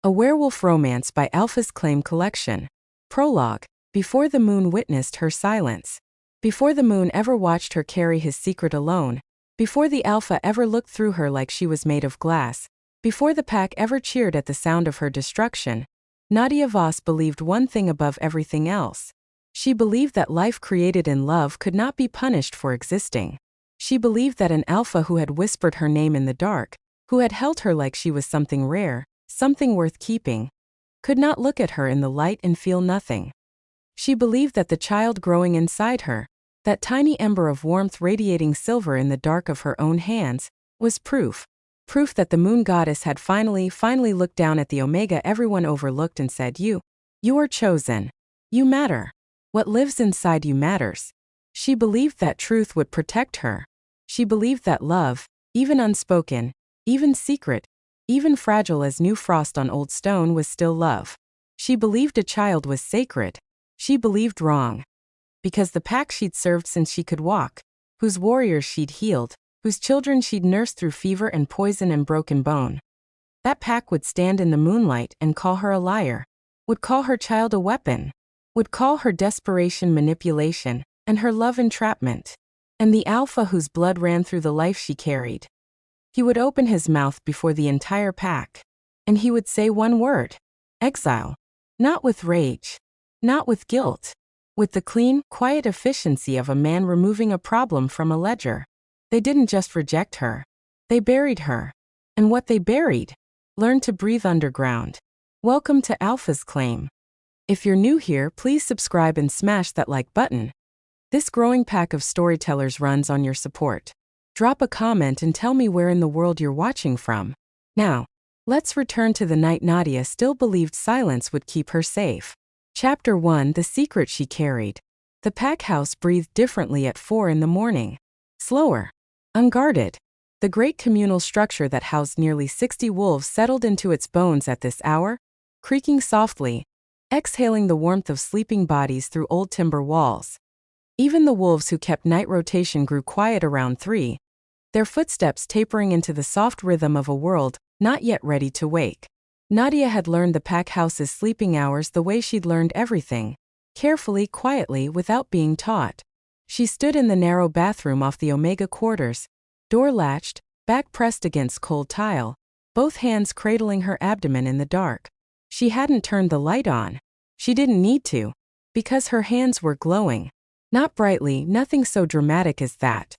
A Werewolf Romance by Alpha's Claim Collection. Prologue. Before the moon witnessed her silence. Before the moon ever watched her carry his secret alone. Before the Alpha ever looked through her like she was made of glass. Before the pack ever cheered at the sound of her destruction. Nadia Voss believed one thing above everything else. She believed that life created in love could not be punished for existing. She believed that an Alpha who had whispered her name in the dark, who had held her like she was something rare, something worth keeping, could not look at her in the light and feel nothing. She believed that the child growing inside her, that tiny ember of warmth radiating silver in the dark of her own hands, was proof that the moon goddess had finally looked down at the Omega everyone overlooked and said, You are chosen. You matter. What lives inside you matters. She believed that truth would protect her. She believed that love, even unspoken, even secret, even fragile as new frost on old stone, was still love. She believed a child was sacred. She believed wrong. Because the pack she'd served since she could walk, whose warriors she'd healed, whose children she'd nursed through fever and poison and broken bone. That pack would stand in the moonlight and call her a liar, would call her child a weapon, would call her desperation manipulation, and her love entrapment. And the Alpha whose blood ran through the life she carried. He would open his mouth before the entire pack. And he would say one word. Exile. Not with rage. Not with guilt. With the clean, quiet efficiency of a man removing a problem from a ledger. They didn't just reject her. They buried her. And what they buried, learned to breathe underground. Welcome to Alpha's Claim. If you're new here, please subscribe and smash that like button. This growing pack of storytellers runs on your support. Drop a comment and tell me where in the world you're watching from. Now, let's return to the night Nadia still believed silence would keep her safe. Chapter 1: The Secret She Carried. The pack house breathed differently at 4 in the morning. Slower. Unguarded. The great communal structure that housed nearly 60 wolves settled into its bones at this hour, creaking softly, exhaling the warmth of sleeping bodies through old timber walls. Even the wolves who kept night rotation grew quiet around 3, their footsteps tapering into the soft rhythm of a world not yet ready to wake. Nadia had learned the pack house's sleeping hours the way she'd learned everything, carefully, quietly, without being taught. She stood in the narrow bathroom off the Omega quarters, door latched, back pressed against cold tile, both hands cradling her abdomen in the dark. She hadn't turned the light on. She didn't need to, because her hands were glowing. Not brightly, nothing so dramatic as that.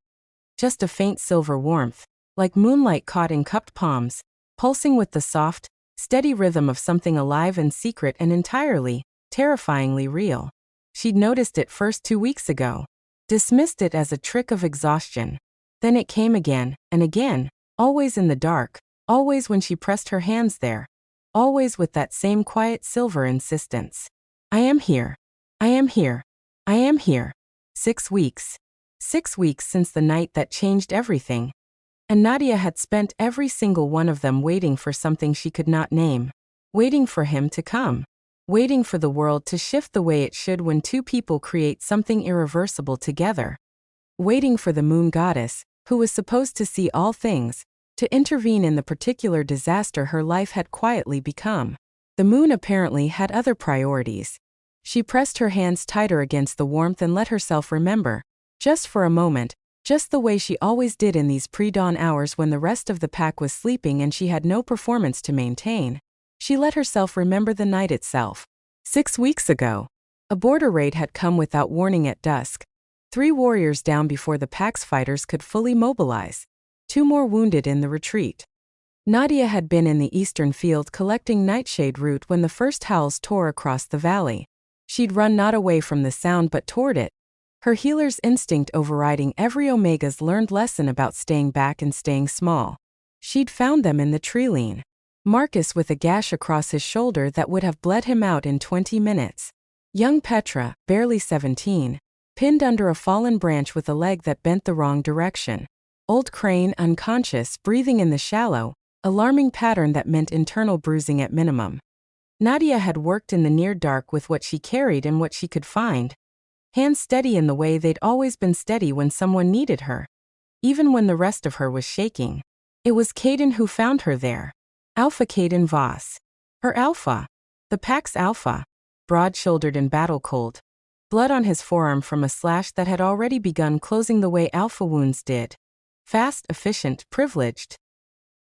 Just a faint silver warmth, like moonlight caught in cupped palms, pulsing with the soft, steady rhythm of something alive and secret and entirely, terrifyingly real. She'd noticed it first 2 weeks ago, dismissed it as a trick of exhaustion. Then it came again, and again, always in the dark, always when she pressed her hands there, always with that same quiet silver insistence. I am here. I am here. I am here. 6 weeks. 6 weeks since the night that changed everything. And Nadia had spent every single one of them waiting for something she could not name. Waiting for him to come. Waiting for the world to shift the way it should when two people create something irreversible together. Waiting for the moon goddess, who was supposed to see all things, to intervene in the particular disaster her life had quietly become. The moon apparently had other priorities. She pressed her hands tighter against the warmth and let herself remember, just for a moment, just the way she always did in these pre-dawn hours when the rest of the pack was sleeping and she had no performance to maintain. She let herself remember the night itself. 6 weeks ago, a border raid had come without warning at dusk. 3 warriors down before the pack's fighters could fully mobilize. 2 more wounded in the retreat. Nadia had been in the eastern field collecting nightshade root when the first howls tore across the valley. She'd run not away from the sound but toward it, her healer's instinct overriding every Omega's learned lesson about staying back and staying small. She'd found them in the treeline. Marcus with a gash across his shoulder that would have bled him out in 20 minutes. Young Petra, barely 17, pinned under a fallen branch with a leg that bent the wrong direction. Old Crane unconscious, breathing in the shallow, alarming pattern that meant internal bruising at minimum. Nadia had worked in the near dark with what she carried and what she could find. Hands steady in the way they'd always been steady when someone needed her. Even when the rest of her was shaking. It was Caden who found her there. Alpha Caden Voss. Her Alpha. The pack's Alpha. Broad-shouldered and battle-cold. Blood on his forearm from a slash that had already begun closing the way Alpha wounds did. Fast, efficient, privileged.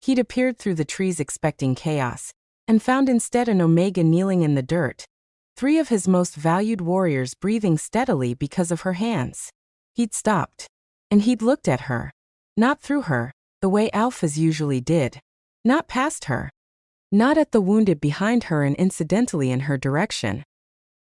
He'd appeared through the trees expecting chaos, and found instead an Omega kneeling in the dirt. 3 of his most valued warriors breathing steadily because of her hands. He'd stopped. And he'd looked at her. Not through her, the way Alphas usually did. Not past her. Not at the wounded behind her and incidentally in her direction.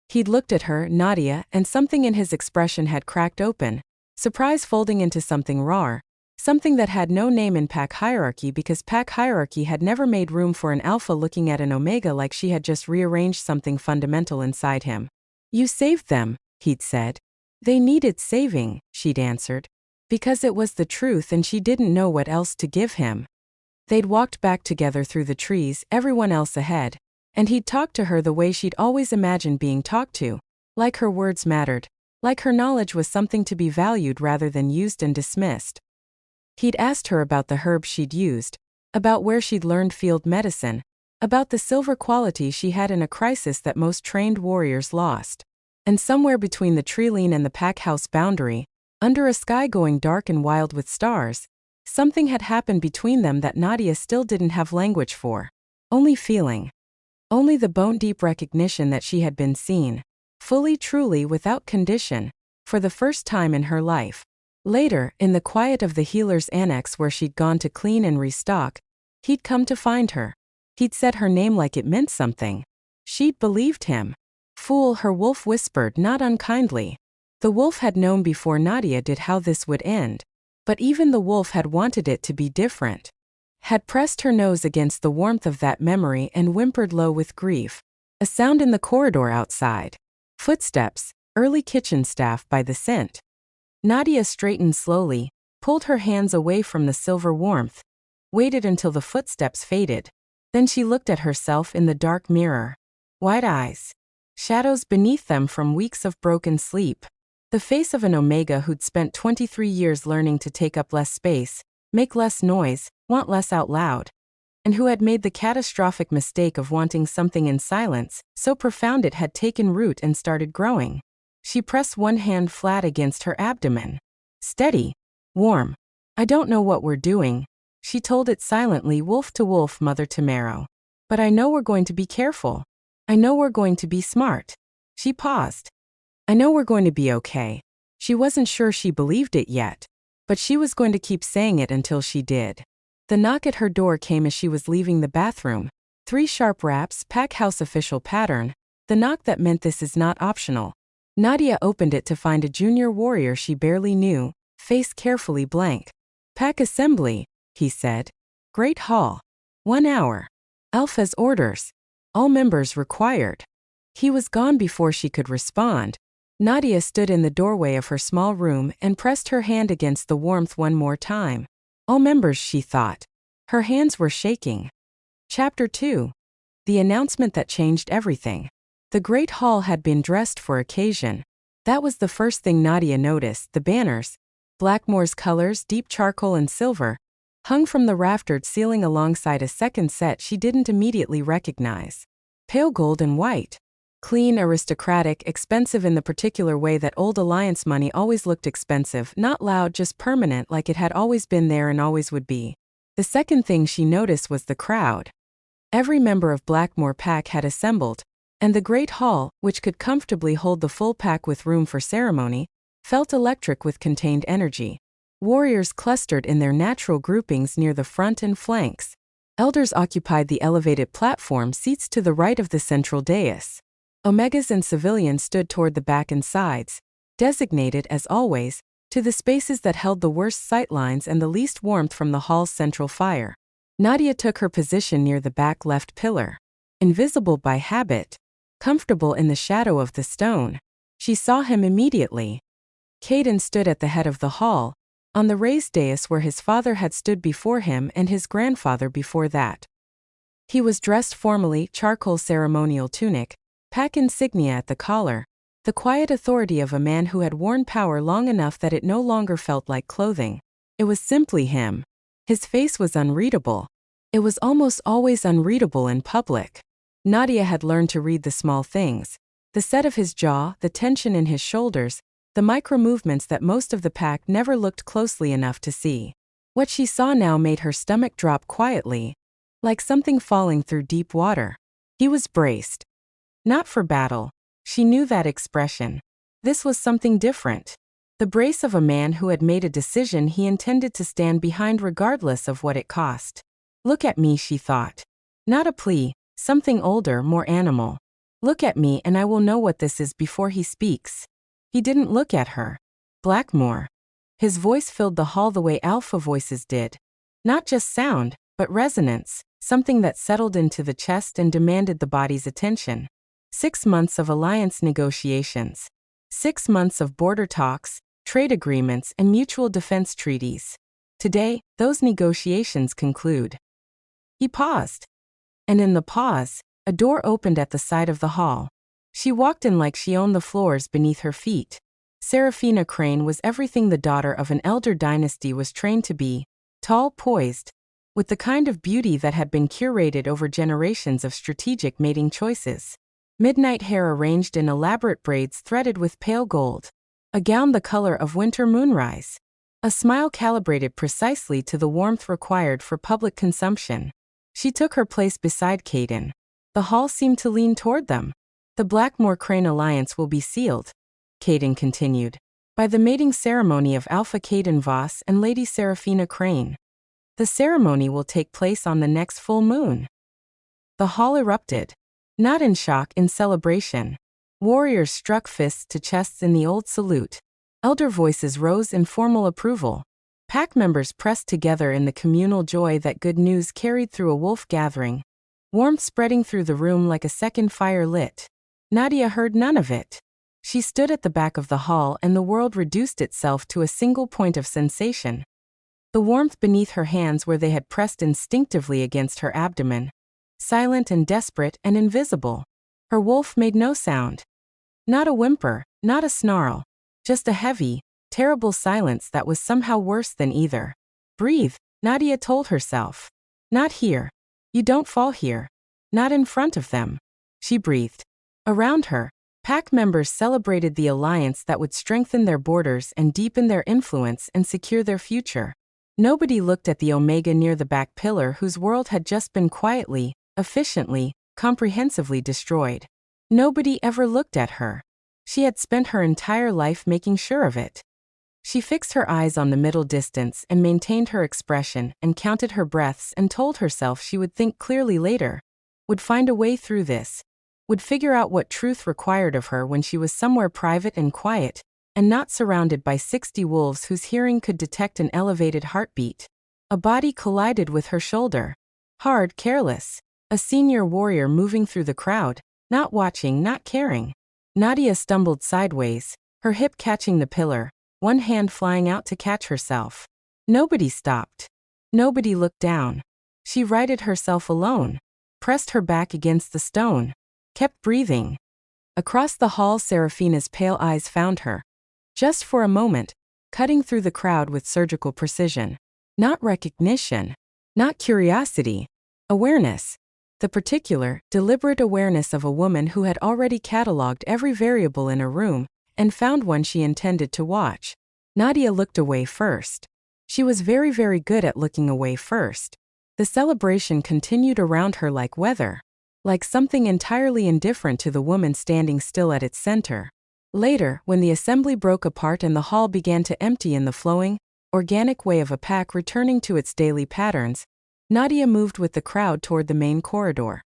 He'd looked at her, Nadia, and something in his expression had cracked open, surprise folding into something raw, something that had no name in pack hierarchy because pack hierarchy had never made room for an Alpha looking at an Omega like she had just rearranged something fundamental inside him. You saved them, he'd said. They needed saving, she'd answered. Because it was the truth and she didn't know what else to give him. They'd walked back together through the trees, everyone else ahead, and he'd talked to her the way she'd always imagined being talked to, like her words mattered, like her knowledge was something to be valued rather than used and dismissed. He'd asked her about the herbs she'd used, about where she'd learned field medicine, about the silver quality she had in a crisis that most trained warriors lost. And somewhere between the treeline and the pack house boundary, under a sky going dark and wild with stars, something had happened between them that Nadia still didn't have language for. Only feeling. Only the bone-deep recognition that she had been seen, fully, truly, without condition, for the first time in her life. Later, in the quiet of the healer's annex where she'd gone to clean and restock, he'd come to find her. He'd said her name like it meant something. She'd believed him. Fool, her wolf whispered, not unkindly. The wolf had known before Nadia did how this would end, but even the wolf had wanted it to be different. Had pressed her nose against the warmth of that memory and whimpered low with grief. A sound in the corridor outside. Footsteps, early kitchen staff by the scent. Nadia straightened slowly, pulled her hands away from the silver warmth, waited until the footsteps faded. Then she looked at herself in the dark mirror. Wide eyes. Shadows beneath them from weeks of broken sleep. The face of an Omega who'd spent 23 years learning to take up less space, make less noise, want less out loud. And who had made the catastrophic mistake of wanting something in silence, so profound it had taken root and started growing. She pressed one hand flat against her abdomen. Steady. Warm. I don't know what we're doing, she told it silently, wolf to wolf, mother to marrow. But I know we're going to be careful. I know we're going to be smart. She paused. I know we're going to be okay. She wasn't sure she believed it yet, but she was going to keep saying it until she did. The knock at her door came as she was leaving the bathroom. 3 sharp raps, pack house official pattern, the knock that meant this is not optional. Nadia opened it to find a junior warrior she barely knew, face carefully blank. Pack assembly, he said. Great Hall. 1 hour. Alpha's orders. All members required. He was gone before she could respond. Nadia stood in the doorway of her small room and pressed her hand against the warmth one more time. All members, she thought. Her hands were shaking. Chapter 2. The announcement that changed everything. The Great Hall had been dressed for occasion. That was the first thing Nadia noticed. The banners, Blackmore's colors, deep charcoal and silver, hung from the raftered ceiling alongside a second set she didn't immediately recognize. Pale gold and white. Clean, aristocratic, expensive in the particular way that old Alliance money always looked expensive, not loud, just permanent, like it had always been there and always would be. The second thing she noticed was the crowd. Every member of Blackmore Pack had assembled, and the Great Hall, which could comfortably hold the full pack with room for ceremony, felt electric with contained energy. Warriors clustered in their natural groupings near the front and flanks. Elders occupied the elevated platform seats to the right of the central dais. Omegas and civilians stood toward the back and sides, designated, as always, to the spaces that held the worst sightlines and the least warmth from the hall's central fire. Nadia took her position near the back left pillar. Invisible by habit, comfortable in the shadow of the stone, she saw him immediately. Caden stood at the head of the hall, on the raised dais where his father had stood before him and his grandfather before that. He was dressed formally, charcoal ceremonial tunic, pack insignia at the collar, the quiet authority of a man who had worn power long enough that it no longer felt like clothing. It was simply him. His face was unreadable. It was almost always unreadable in public. Nadia had learned to read the small things. The set of his jaw, the tension in his shoulders, the micro-movements that most of the pack never looked closely enough to see. What she saw now made her stomach drop quietly, like something falling through deep water. He was braced. Not for battle. She knew that expression. This was something different. The brace of a man who had made a decision he intended to stand behind regardless of what it cost. Look at me, she thought. Not a plea, something older, more animal. Look at me and I will know what this is before he speaks. He didn't look at her. Blackmore. His voice filled the hall the way alpha voices did. Not just sound, but resonance, something that settled into the chest and demanded the body's attention. 6 months of alliance negotiations. 6 months of border talks, trade agreements, and mutual defense treaties. Today, those negotiations conclude. He paused. And in the pause, a door opened at the side of the hall. She walked in like she owned the floors beneath her feet. Serafina Crane was everything the daughter of an elder dynasty was trained to be, tall, poised, with the kind of beauty that had been curated over generations of strategic mating choices. Midnight hair arranged in elaborate braids threaded with pale gold. A gown the color of winter moonrise. A smile calibrated precisely to the warmth required for public consumption. She took her place beside Caden. The hall seemed to lean toward them. The Blackmore Crane alliance will be sealed, Caden continued, by the mating ceremony of Alpha Caden Voss and Lady Serafina Crane. The ceremony will take place on the next full moon. The hall erupted. Not in shock, in celebration. Warriors struck fists to chests in the old salute. Elder voices rose in formal approval. Pack members pressed together in the communal joy that good news carried through a wolf gathering. Warmth spreading through the room like a second fire lit. Nadia heard none of it. She stood at the back of the hall and the world reduced itself to a single point of sensation. The warmth beneath her hands where they had pressed instinctively against her abdomen. Silent and desperate and invisible. Her wolf made no sound. Not a whimper, not a snarl. Just a heavy, terrible silence that was somehow worse than either. Breathe, Nadia told herself. Not here. You don't fall here. Not in front of them. She breathed. Around her, pack members celebrated the alliance that would strengthen their borders and deepen their influence and secure their future. Nobody looked at the Omega near the back pillar whose world had just been quietly, efficiently, comprehensively destroyed. Nobody ever looked at her. She had spent her entire life making sure of it. She fixed her eyes on the middle distance and maintained her expression and counted her breaths and told herself she would think clearly later, would find a way through this, would figure out what truth required of her when she was somewhere private and quiet, and not surrounded by 60 wolves whose hearing could detect an elevated heartbeat. A body collided with her shoulder. Hard, careless. A senior warrior moving through the crowd, not watching, not caring. Nadia stumbled sideways, her hip catching the pillar, one hand flying out to catch herself. Nobody stopped. Nobody looked down. She righted herself alone, pressed her back against the stone, kept breathing. Across the hall, Serafina's pale eyes found her. Just for a moment, cutting through the crowd with surgical precision. Not recognition. Not curiosity. Awareness. The particular, deliberate awareness of a woman who had already catalogued every variable in a room and found one she intended to watch. Nadia looked away first. She was very, very good at looking away first. The celebration continued around her like weather, like something entirely indifferent to the woman standing still at its center. Later, when the assembly broke apart and the hall began to empty in the flowing, organic way of a pack returning to its daily patterns, Nadia moved with the crowd toward the main corridor.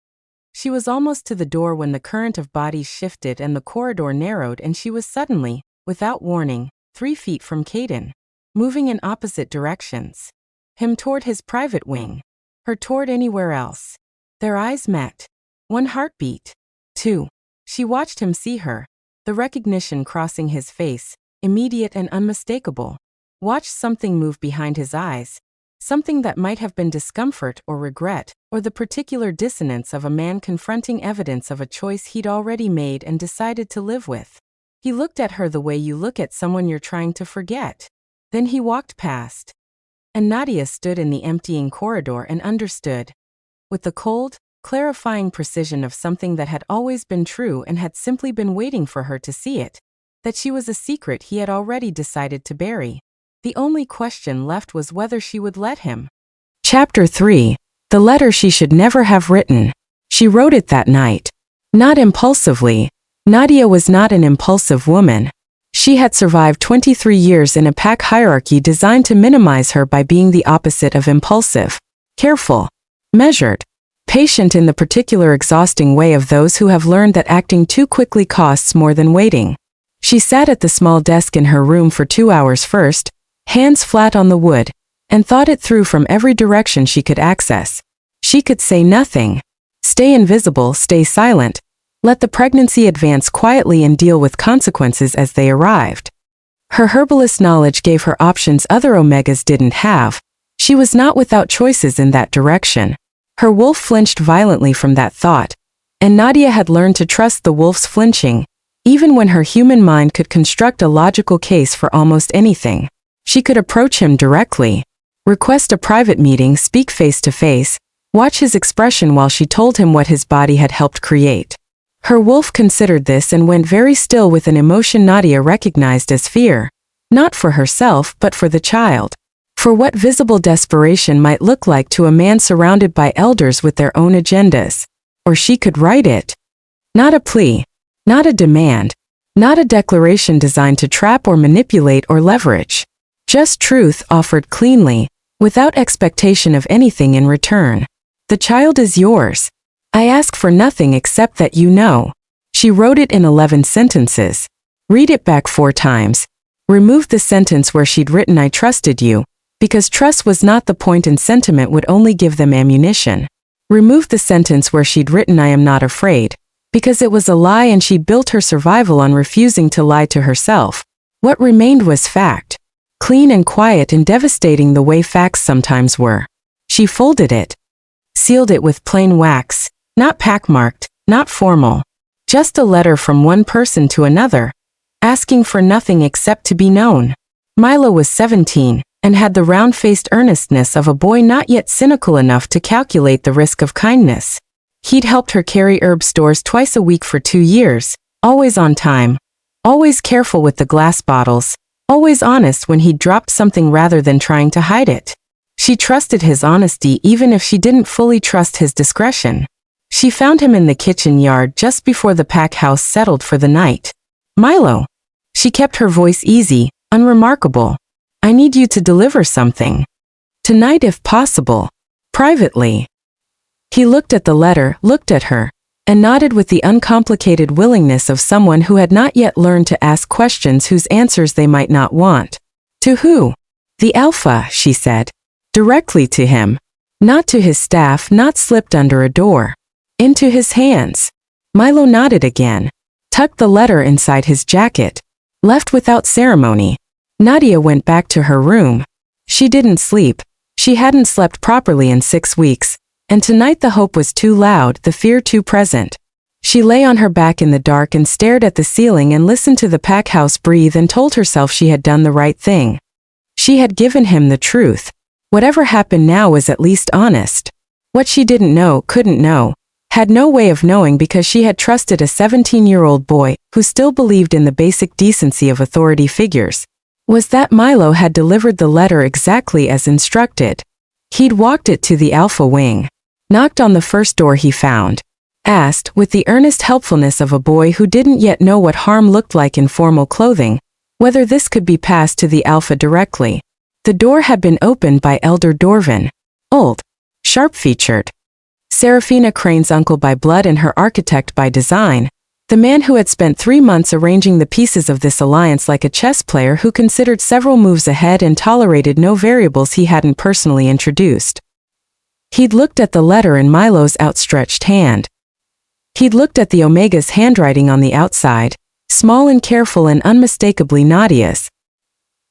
She was almost to the door when the current of bodies shifted and the corridor narrowed and she was suddenly, without warning, 3 feet from Caden, moving in opposite directions. Him toward his private wing, her toward anywhere else. Their eyes met. 1 heartbeat. 2. She watched him see her, the recognition crossing his face, immediate and unmistakable. Watched something move behind his eyes. Something that might have been discomfort or regret, or the particular dissonance of a man confronting evidence of a choice he'd already made and decided to live with. He looked at her the way you look at someone you're trying to forget. Then he walked past. And Nadia stood in the emptying corridor and understood. With the cold, clarifying precision of something that had always been true and had simply been waiting for her to see it. That she was a secret he had already decided to bury. The only question left was whether she would let him. Chapter 3. The letter she should never have written. She wrote it that night. Not impulsively. Nadia was not an impulsive woman. She had survived 23 years in a pack hierarchy designed to minimize her by being the opposite of impulsive. Careful. Measured. Patient in the particular exhausting way of those who have learned that acting too quickly costs more than waiting. She sat at the small desk in her room for 2 hours first, hands flat on the wood, and thought it through from every direction she could access. She could say nothing. Stay invisible, stay silent. Let the pregnancy advance quietly and deal with consequences as they arrived. Her herbalist knowledge gave her options other omegas didn't have. She was not without choices in that direction. Her wolf flinched violently from that thought, and Nadia had learned to trust the wolf's flinching, even when her human mind could construct a logical case for almost anything. She could approach him directly, request a private meeting, speak face to face, watch his expression while she told him what his body had helped create. Her wolf considered this and went very still with an emotion Nadia recognized as fear. Not for herself, but for the child. For what visible desperation might look like to a man surrounded by elders with their own agendas. Or she could write it. Not a plea. Not a demand. Not a declaration designed to trap or manipulate or leverage. Just truth offered cleanly, without expectation of anything in return. The child is yours. I ask for nothing except that you know. She wrote it in 11 sentences. Read it back 4 times. Remove the sentence where she'd written I trusted you, because trust was not the point and sentiment would only give them ammunition. Remove the sentence where she'd written I am not afraid, because it was a lie and she built her survival on refusing to lie to herself. What remained was fact. Clean and quiet and devastating the way facts sometimes were. She folded it. Sealed it with plain wax. Not pack-marked, not formal. Just a letter from one person to another, asking for nothing except to be known. Milo was 17, and had the round-faced earnestness of a boy not yet cynical enough to calculate the risk of kindness. He'd helped her carry herb stores twice a week for 2 years, always on time, always careful with the glass bottles, always honest when he'd dropped something rather than trying to hide it. She trusted his honesty even if she didn't fully trust his discretion. She found him in the kitchen yard just before the pack house settled for the night. Milo. She kept her voice easy, unremarkable. I need you to deliver something. Tonight if possible. Privately. He looked at the letter, looked at her, and nodded with the uncomplicated willingness of someone who had not yet learned to ask questions whose answers they might not want. To who? The Alpha, she said. Directly to him. Not to his staff, not slipped under a door. Into his hands. Milo nodded again. Tucked the letter inside his jacket. Left without ceremony. Nadia went back to her room. She didn't sleep. She hadn't slept properly in 6 weeks, and tonight the hope was too loud, the fear too present. She lay on her back in the dark and stared at the ceiling and listened to the pack house breathe and told herself she had done the right thing. She had given him the truth. Whatever happened now was at least honest. What she didn't know, couldn't know, had no way of knowing because she had trusted a 17-year-old boy who still believed in the basic decency of authority figures. Was that Milo had delivered the letter exactly as instructed. He'd walked it to the Alpha wing. Knocked on the first door he found. Asked, with the earnest helpfulness of a boy who didn't yet know what harm looked like in formal clothing, whether this could be passed to the Alpha directly. The door had been opened by Elder Dorvan. Old. Sharp-featured. Serafina Crane's uncle by blood and her architect by design. The man who had spent 3 months arranging the pieces of this alliance like a chess player who considered several moves ahead and tolerated no variables he hadn't personally introduced. He'd looked at the letter in Milo's outstretched hand. He'd looked at the Omega's handwriting on the outside, small and careful and unmistakably Nadia's.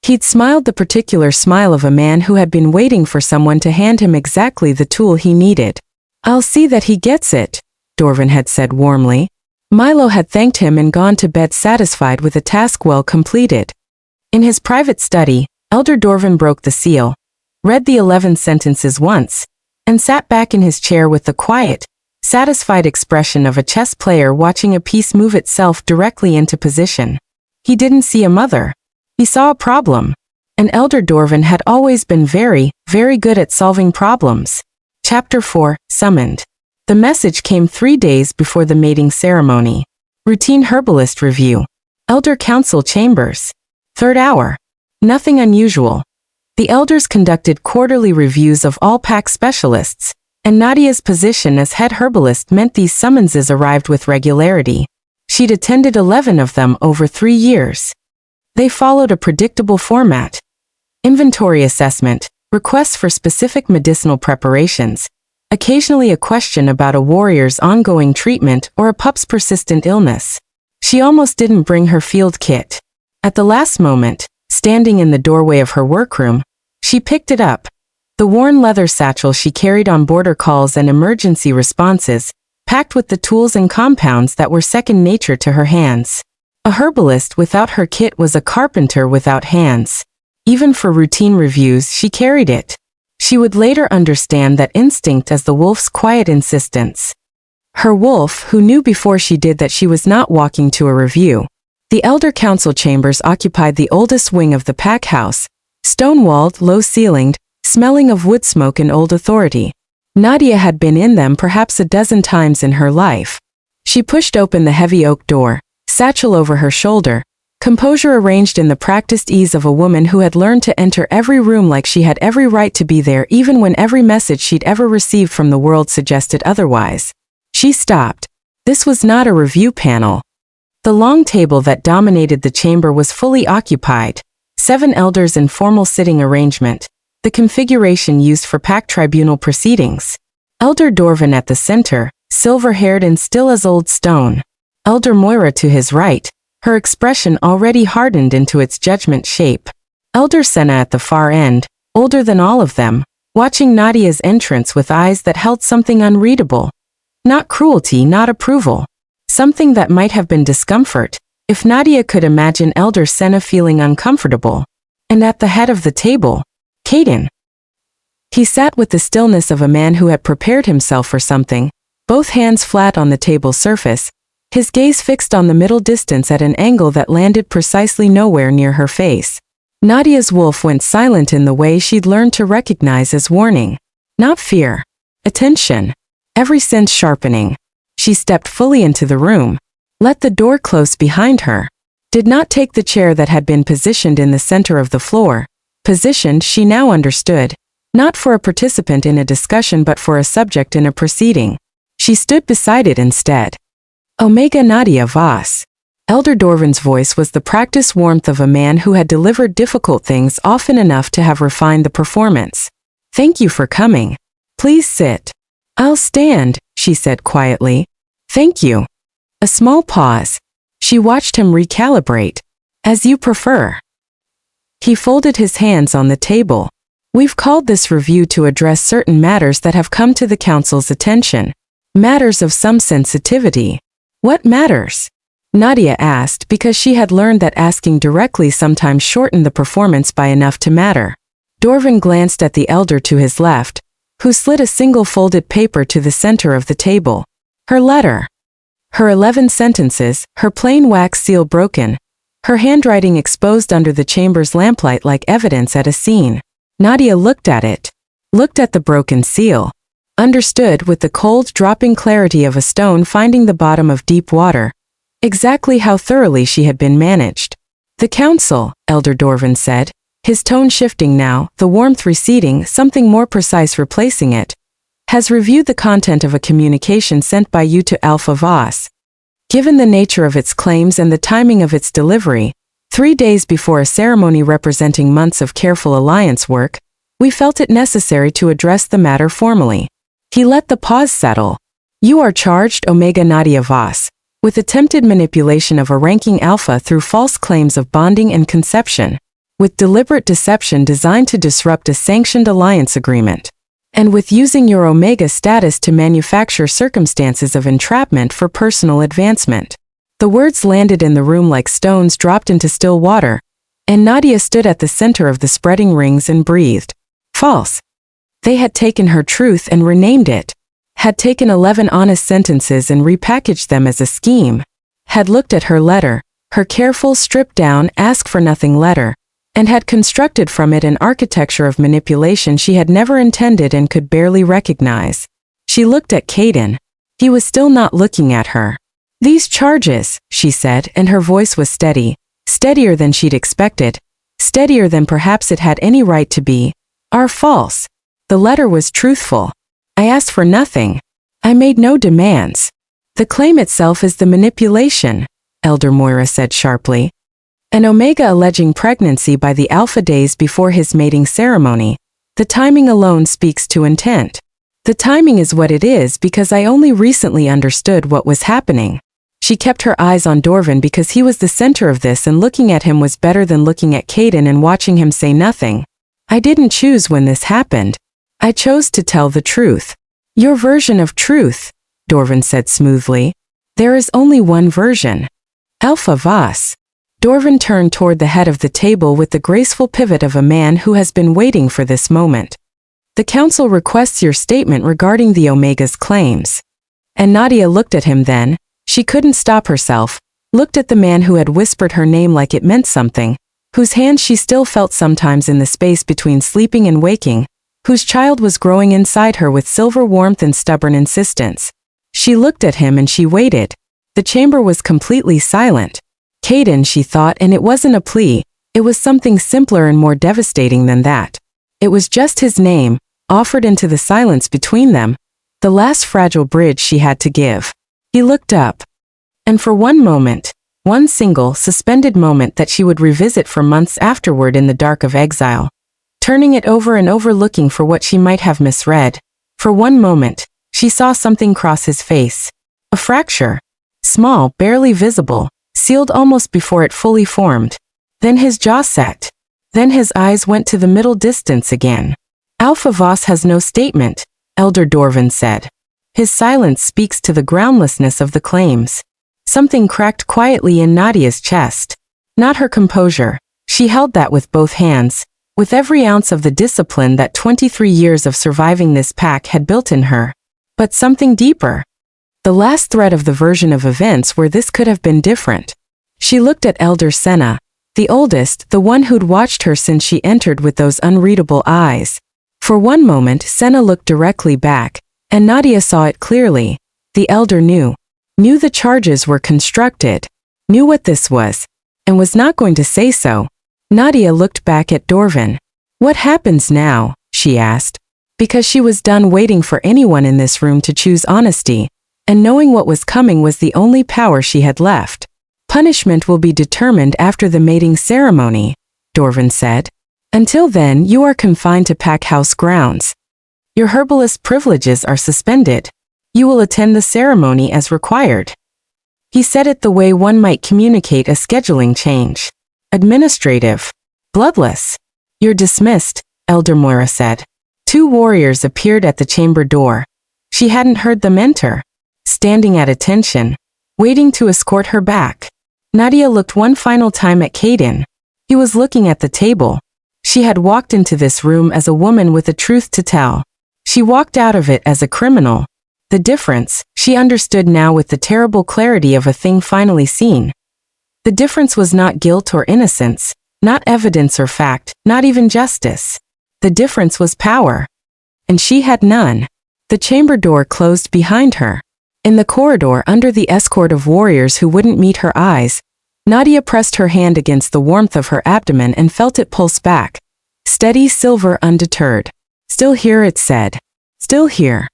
He'd smiled the particular smile of a man who had been waiting for someone to hand him exactly the tool he needed. I'll see that he gets it, Dorvan had said warmly. Milo had thanked him and gone to bed satisfied with a task well completed. In his private study, Elder Dorvan broke the seal, read the 11 sentences once, and sat back in his chair with the quiet, satisfied expression of a chess player watching a piece move itself directly into position. He didn't see a mother. He saw a problem. And Elder Dorvan had always been very, very good at solving problems. Chapter 4, Summoned. The message came 3 days before the mating ceremony. Routine herbalist review. Elder Council chambers. 3rd hour. Nothing unusual. The elders conducted quarterly reviews of all pack specialists, and Nadia's position as head herbalist meant these summonses arrived with regularity. She'd attended 11 of them over 3 years. They followed a predictable format. Inventory assessment, requests for specific medicinal preparations, occasionally a question about a warrior's ongoing treatment or a pup's persistent illness. She almost didn't bring her field kit. At the last moment, standing in the doorway of her workroom, she picked it up. The worn leather satchel she carried on border calls and emergency responses, packed with the tools and compounds that were second nature to her hands. A herbalist without her kit was a carpenter without hands. Even for routine reviews, she carried it. She would later understand that instinct as the wolf's quiet insistence. Her wolf, who knew before she did that she was not walking to a review. The Elder Council chambers occupied the oldest wing of the pack house, stone-walled, low-ceilinged, smelling of wood smoke and old authority. Nadia had been in them perhaps a dozen times in her life. She pushed open the heavy oak door, satchel over her shoulder, composure arranged in the practiced ease of a woman who had learned to enter every room like she had every right to be there even when every message she'd ever received from the world suggested otherwise. She stopped. This was not a review panel. The long table that dominated the chamber was fully occupied. 7 elders in formal sitting arrangement, the configuration used for pack tribunal proceedings. Elder Dorvan at the center, silver-haired and still as old stone. Elder Moira to his right, her expression already hardened into its judgment shape. Elder Senna at the far end, older than all of them, watching Nadia's entrance with eyes that held something unreadable. Not cruelty, not approval. Something that might have been discomfort, if Nadia could imagine Elder Senna feeling uncomfortable. And at the head of the table, Caden. He sat with the stillness of a man who had prepared himself for something, both hands flat on the table's surface, his gaze fixed on the middle distance at an angle that landed precisely nowhere near her face. Nadia's wolf went silent in the way she'd learned to recognize as warning. Not fear. Attention. Every sense sharpening. She stepped fully into the room. Let the door close behind her. Did not take the chair that had been positioned in the center of the floor. Positioned, she now understood. Not for a participant in a discussion but for a subject in a proceeding. She stood beside it instead. Omega Nadia Voss. Elder Dorvan's voice was the practiced warmth of a man who had delivered difficult things often enough to have refined the performance. Thank you for coming. Please sit. I'll stand, she said quietly. Thank you. A small pause. She watched him recalibrate. As you prefer. He folded his hands on the table. We've called this review to address certain matters that have come to the Council's attention. Matters of some sensitivity. What matters? Nadia asked because she had learned that asking directly sometimes shortened the performance by enough to matter. Dorvan glanced at the elder to his left, who slid a single folded paper to the center of the table. Her letter. Her 11 sentences, her plain wax seal broken, her handwriting exposed under the chamber's lamplight like evidence at a scene. Nadia looked at it. Looked at the broken seal. Understood with the cold dropping clarity of a stone finding the bottom of deep water. Exactly how thoroughly she had been managed. The Council, Elder Dorvan said, his tone shifting now, the warmth receding, something more precise replacing it, has reviewed the content of a communication sent by you to Alpha Voss. Given the nature of its claims and the timing of its delivery, 3 days before a ceremony representing months of careful alliance work, we felt it necessary to address the matter formally. He let the pause settle. You are charged, Omega Nadia Voss, with attempted manipulation of a ranking alpha through false claims of bonding and conception, with deliberate deception designed to disrupt a sanctioned alliance agreement, and with using your Omega status to manufacture circumstances of entrapment for personal advancement. The words landed in the room like stones dropped into still water, and Nadia stood at the center of the spreading rings and breathed. False. They had taken her truth and renamed it. had taken 11 honest sentences and repackaged them as a scheme, had looked at her letter, her careful, stripped-down, ask-for-nothing letter, and had constructed from it an architecture of manipulation she had never intended and could barely recognize. She looked at Caden. He was still not looking at her. "These charges," she said, and her voice was steady, steadier than she'd expected, steadier than perhaps it had any right to be, "are false. The letter was truthful. I asked for nothing. I made no demands. The claim itself is the manipulation," Elder Moira said sharply. "An Omega alleging pregnancy by the Alpha days before his mating ceremony. The timing alone speaks to intent. The timing is what it is because I only recently understood what was happening." She kept her eyes on Dorvin because he was the center of this, and looking at him was better than looking at Caden and watching him say nothing. "I didn't choose when this happened. I chose to tell the truth." "Your version of truth," Dorvin said smoothly. "There is only one version. Alpha Voss." Dorvin turned toward the head of the table with the graceful pivot of a man who has been waiting for this moment. "The council requests your statement regarding the Omega's claims." And Nadia looked at him then. She couldn't stop herself, looked at the man who had whispered her name like it meant something, whose hand she still felt sometimes in the space between sleeping and waking, whose child was growing inside her with silver warmth and stubborn insistence. She looked at him and she waited. The chamber was completely silent. Caden, she thought, and it wasn't a plea, it was something simpler and more devastating than that. It was just his name, offered into the silence between them, the last fragile bridge she had to give. He looked up. And for one moment, one single, suspended moment that she would revisit for months afterward in the dark of exile, turning it over and over looking for what she might have misread, for one moment, she saw something cross his face. A fracture. Small, barely visible, sealed almost before it fully formed. Then his jaw set. Then his eyes went to the middle distance again. "Alpha Voss has no statement," Elder Dorvin said. "His silence speaks to the groundlessness of the claims." Something cracked quietly in Nadia's chest. Not her composure. She held that with both hands, with every ounce of the discipline that 23 years of surviving this pack had built in her. But something deeper. The last thread of the version of events where this could have been different. She looked at Elder Senna, the oldest, the one who'd watched her since she entered with those unreadable eyes. For one moment Senna looked directly back, and Nadia saw it clearly. The elder knew the charges were constructed, knew what this was, and was not going to say so. Nadia looked back at Dorvin. "What happens now?" she asked, because she was done waiting for anyone in this room to choose honesty, and knowing what was coming was the only power she had left. "Punishment will be determined after the mating ceremony," Dorvin said. "Until then, you are confined to pack house grounds. Your herbalist privileges are suspended. You will attend the ceremony as required." He said it the way one might communicate a scheduling change. Administrative. Bloodless. "You're dismissed," Elder Moira said. Two warriors appeared at the chamber door. She hadn't heard them enter. Standing at attention, waiting to escort her back. Nadia looked one final time at Caden. He was looking at the table. She had walked into this room as a woman with a truth to tell. She walked out of it as a criminal. The difference, she understood now with the terrible clarity of a thing finally seen. The difference was not guilt or innocence, not evidence or fact, not even justice. The difference was power. And she had none. The chamber door closed behind her. In the corridor under the escort of warriors who wouldn't meet her eyes, Nadia pressed her hand against the warmth of her abdomen and felt it pulse back. Steady silver, undeterred. "Still here," it said. "Still here."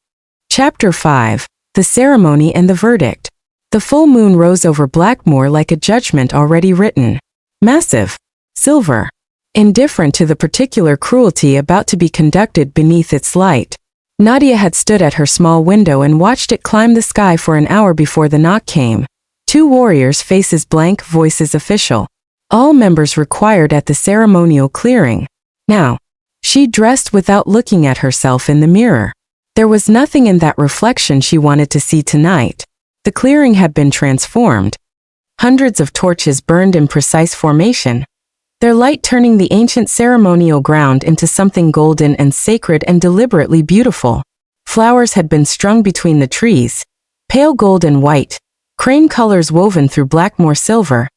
Chapter 5. The Ceremony and the Verdict. The full moon rose over Blackmoor like a judgment already written. Massive. Silver. Indifferent to the particular cruelty about to be conducted beneath its light. Nadia had stood at her small window and watched it climb the sky for an hour before the knock came. Two warriors, faces blank, voices official. All members required at the ceremonial clearing. Now, she dressed without looking at herself in the mirror. There was nothing in that reflection she wanted to see tonight. The clearing had been transformed. Hundreds of torches burned in precise formation, their light turning the ancient ceremonial ground into something golden and sacred and deliberately beautiful. Flowers had been strung between the trees, pale gold and white, crane colors woven through blackmore silver,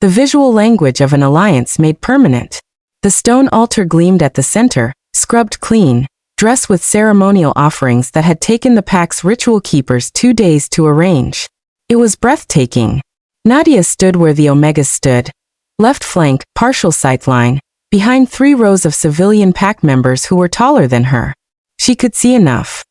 the visual language of an alliance made permanent. The stone altar gleamed at the center, scrubbed clean, dressed with ceremonial offerings that had taken the pack's ritual keepers 2 days to arrange. It was breathtaking. Nadia stood where the Omegas stood, left flank, partial sightline, behind 3 rows of civilian pack members who were taller than her. She could see enough.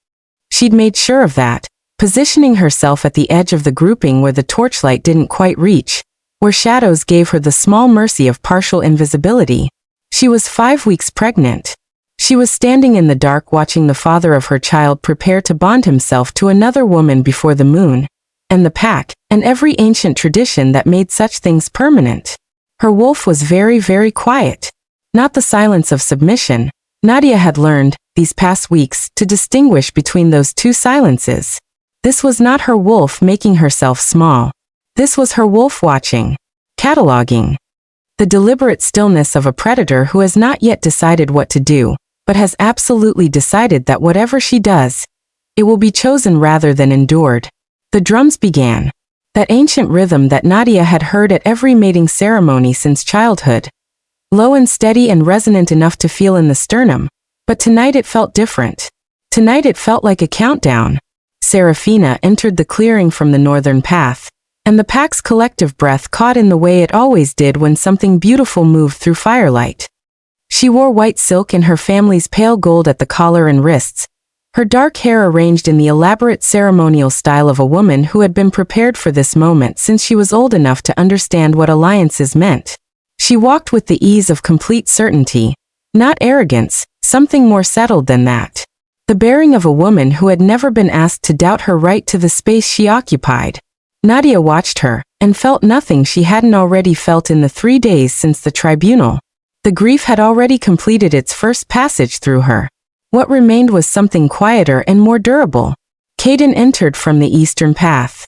She'd made sure of that, positioning herself at the edge of the grouping where the torchlight didn't quite reach, where shadows gave her the small mercy of partial invisibility. She was 5 weeks pregnant. She was standing in the dark watching the father of her child prepare to bond himself to another woman before the moon, and the pack, and every ancient tradition that made such things permanent. Her wolf was very, very quiet. Not the silence of submission. Nadia had learned, these past weeks, to distinguish between those 2 silences. This was not her wolf making herself small. This was her wolf watching, cataloging. The deliberate stillness of a predator who has not yet decided what to do, but has absolutely decided that whatever she does, it will be chosen rather than endured. The drums began. That ancient rhythm that Nadia had heard at every mating ceremony since childhood. Low and steady and resonant enough to feel in the sternum, but tonight it felt different. Tonight it felt like a countdown. Serafina entered the clearing from the northern path, and the pack's collective breath caught in the way it always did when something beautiful moved through firelight. She wore white silk and her family's pale gold at the collar and wrists, her dark hair arranged in the elaborate ceremonial style of a woman who had been prepared for this moment since she was old enough to understand what alliances meant. She walked with the ease of complete certainty, not arrogance, something more settled than that. The bearing of a woman who had never been asked to doubt her right to the space she occupied. Nadia watched her, and felt nothing she hadn't already felt in the 3 days since the tribunal. The grief had already completed its first passage through her. What remained was something quieter and more durable. Caden entered from the eastern path.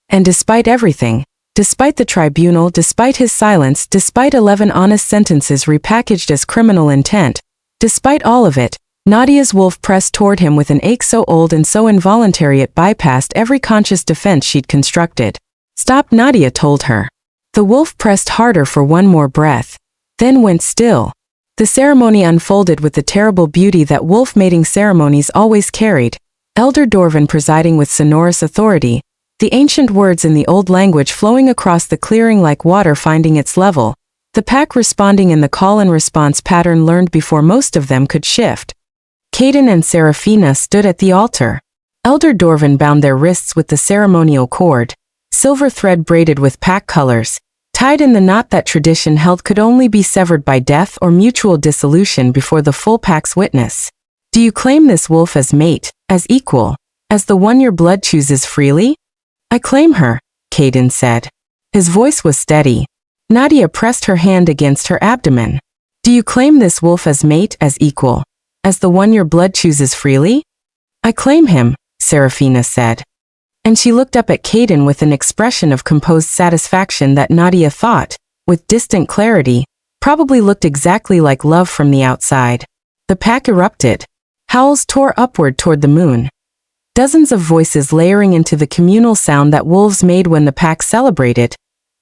And despite everything, despite the tribunal, despite his silence, despite 11 honest sentences repackaged as criminal intent, despite all of it, Nadia's wolf pressed toward him with an ache so old and so involuntary it bypassed every conscious defense she'd constructed. Stop, Nadia told her. The wolf pressed harder for one more breath, then went still. The ceremony unfolded with the terrible beauty that wolf mating ceremonies always carried. Elder Dorvan presiding with sonorous authority, the ancient words in the old language flowing across the clearing like water finding its level, the pack responding in the call and response pattern learned before most of them could shift. Caden and Serafina stood at the altar. Elder Dorvan bound their wrists with the ceremonial cord, silver thread braided with pack colors, tied in the knot that tradition held could only be severed by death or mutual dissolution before the full pack's witness. Do you claim this wolf as mate, as equal, as the one your blood chooses freely? I claim her, Caden said. His voice was steady. Nadia pressed her hand against her abdomen. Do you claim this wolf as mate, as equal, as the one your blood chooses freely? I claim him, Serafina said. And she looked up at Caden with an expression of composed satisfaction that Nadia thought, with distant clarity, probably looked exactly like love from the outside. The pack erupted. Howls tore upward toward the moon. Dozens of voices layering into the communal sound that wolves made when the pack celebrated,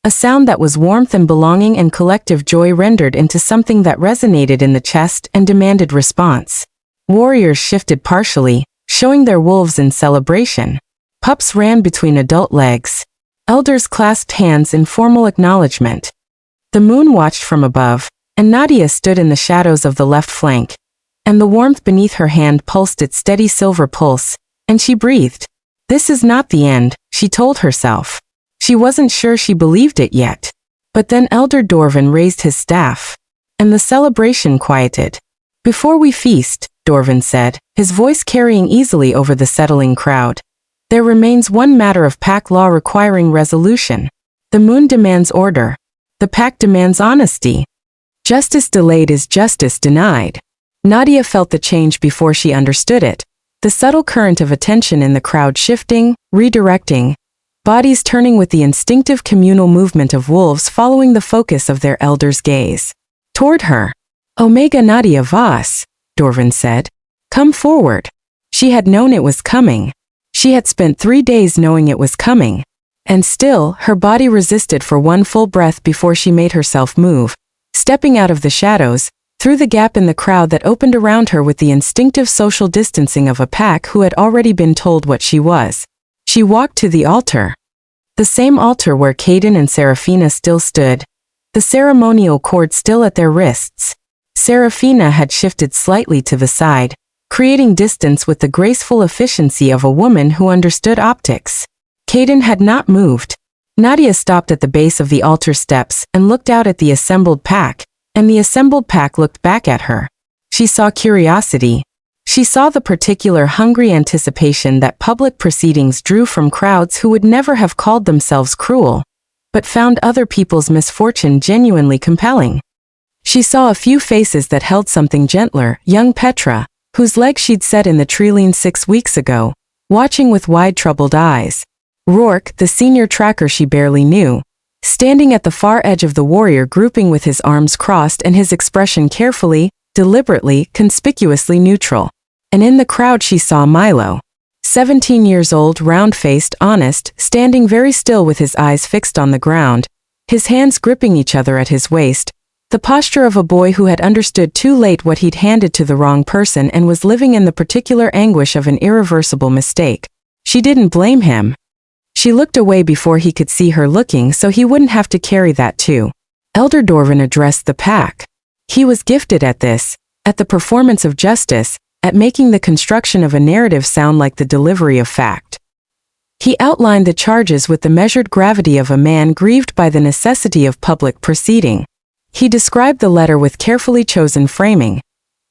a sound that was warmth and belonging and collective joy rendered into something that resonated in the chest and demanded response. Warriors shifted partially, showing their wolves in celebration. Pups ran between adult legs. Elders clasped hands in formal acknowledgement. The moon watched from above, and Nadia stood in the shadows of the left flank, and the warmth beneath her hand pulsed its steady silver pulse, and she breathed. This is not the end, she told herself. She wasn't sure she believed it yet. But then Elder Dorvan raised his staff, and the celebration quieted. Before we feast, Dorvan said, his voice carrying easily over the settling crowd, there remains one matter of pack law requiring resolution. The moon demands order. The pack demands honesty. Justice delayed is justice denied. Nadia felt the change before she understood it. The subtle current of attention in the crowd shifting, redirecting, bodies turning with the instinctive communal movement of wolves following the focus of their elder's gaze. Toward her. Omega Nadia Voss, Dorvan said. Come forward. She had known it was coming. She had spent 3 days knowing it was coming. And still, her body resisted for one full breath before she made herself move, stepping out of the shadows, through the gap in the crowd that opened around her with the instinctive social distancing of a pack who had already been told what she was. She walked to the altar. The same altar where Caden and Serafina still stood, the ceremonial cord still at their wrists. Serafina had shifted slightly to the side, creating distance with the graceful efficiency of a woman who understood optics. Caden had not moved. Nadia stopped at the base of the altar steps and looked out at the assembled pack, and the assembled pack looked back at her. She saw curiosity. She saw the particular hungry anticipation that public proceedings drew from crowds who would never have called themselves cruel, but found other people's misfortune genuinely compelling. She saw a few faces that held something gentler, young Petra, whose leg she'd set in the treeline 6 weeks ago, watching with wide troubled eyes. Rourke, the senior tracker she barely knew, standing at the far edge of the warrior grouping with his arms crossed and his expression carefully, deliberately, conspicuously neutral. And in the crowd she saw Milo. 17 years old, round-faced, honest, standing very still with his eyes fixed on the ground, his hands gripping each other at his waist, the posture of a boy who had understood too late what he'd handed to the wrong person and was living in the particular anguish of an irreversible mistake. She didn't blame him. She looked away before he could see her looking so he wouldn't have to carry that too. Elder Dorvan addressed the pack. He was gifted at this, at the performance of justice, at making the construction of a narrative sound like the delivery of fact. He outlined the charges with the measured gravity of a man grieved by the necessity of public proceeding. He described the letter with carefully chosen framing.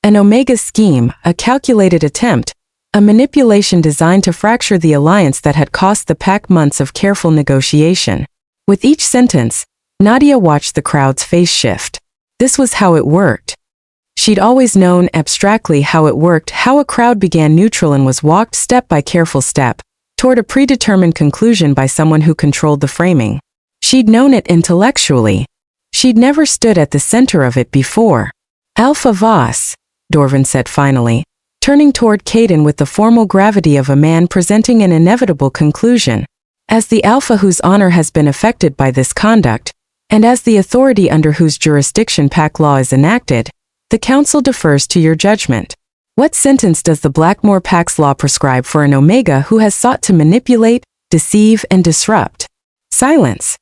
An Omega scheme, a calculated attempt, a manipulation designed to fracture the alliance that had cost the pack months of careful negotiation. With each sentence, Nadia watched the crowd's face shift. This was how it worked. She'd always known abstractly how it worked, how a crowd began neutral and was walked step by careful step, toward a predetermined conclusion by someone who controlled the framing. She'd known it intellectually. She'd never stood at the center of it before. Alpha Voss, Dorvan said finally, turning toward Caden with the formal gravity of a man presenting an inevitable conclusion. As the Alpha whose honor has been affected by this conduct, and as the authority under whose jurisdiction pack law is enacted, the Council defers to your judgment. What sentence does the Blackmore Pack's law prescribe for an Omega who has sought to manipulate, deceive, and disrupt? Silence.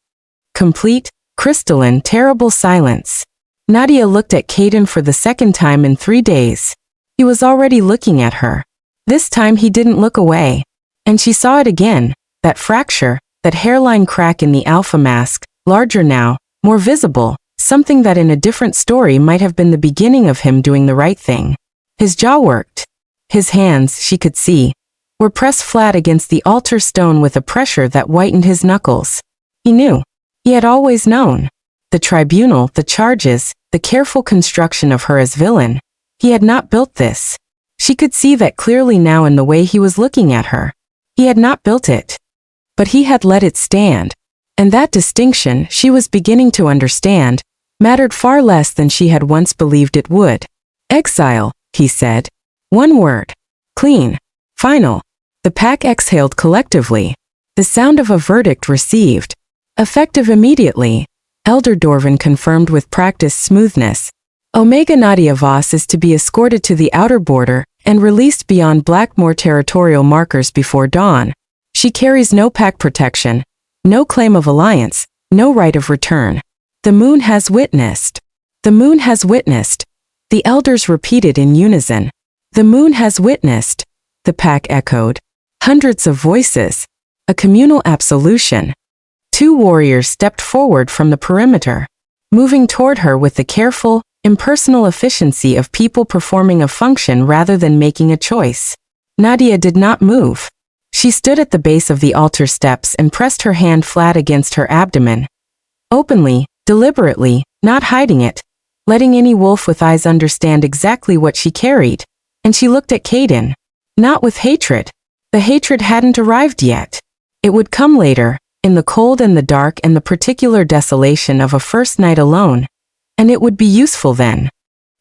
Complete, crystalline, terrible silence. Nadia looked at Caden for the second time in 3 days. He was already looking at her. This time he didn't look away. And she saw it again, that fracture, that hairline crack in the Alpha mask, larger now, more visible, something that in a different story might have been the beginning of him doing the right thing. His jaw worked. His hands, she could see, were pressed flat against the altar stone with a pressure that whitened his knuckles. He knew. He had always known. The tribunal, the charges, the careful construction of her as villain. He had not built this. She could see that clearly now in the way he was looking at her. He had not built it. But he had let it stand. And that distinction, she was beginning to understand, mattered far less than she had once believed it would. Exile, he said. One word. Clean. Final. The pack exhaled collectively. The sound of a verdict received. Effective immediately. Elder Dorvan confirmed with practiced smoothness. Omega Nadia Voss is to be escorted to the outer border and released beyond Blackmore territorial markers before dawn. She carries no pack protection, no claim of alliance, no right of return. The moon has witnessed. The moon has witnessed. The elders repeated in unison. The moon has witnessed. The pack echoed. Hundreds of voices. A communal absolution. 2 warriors stepped forward from the perimeter, moving toward her with the careful, impersonal efficiency of people performing a function rather than making a choice. Nadia did not move. She stood at the base of the altar steps and pressed her hand flat against her abdomen. Openly, deliberately, not hiding it, letting any wolf with eyes understand exactly what she carried. And she looked at Caden. Not with hatred. The hatred hadn't arrived yet. It would come later, in the cold and the dark and the particular desolation of a first night alone. And it would be useful then.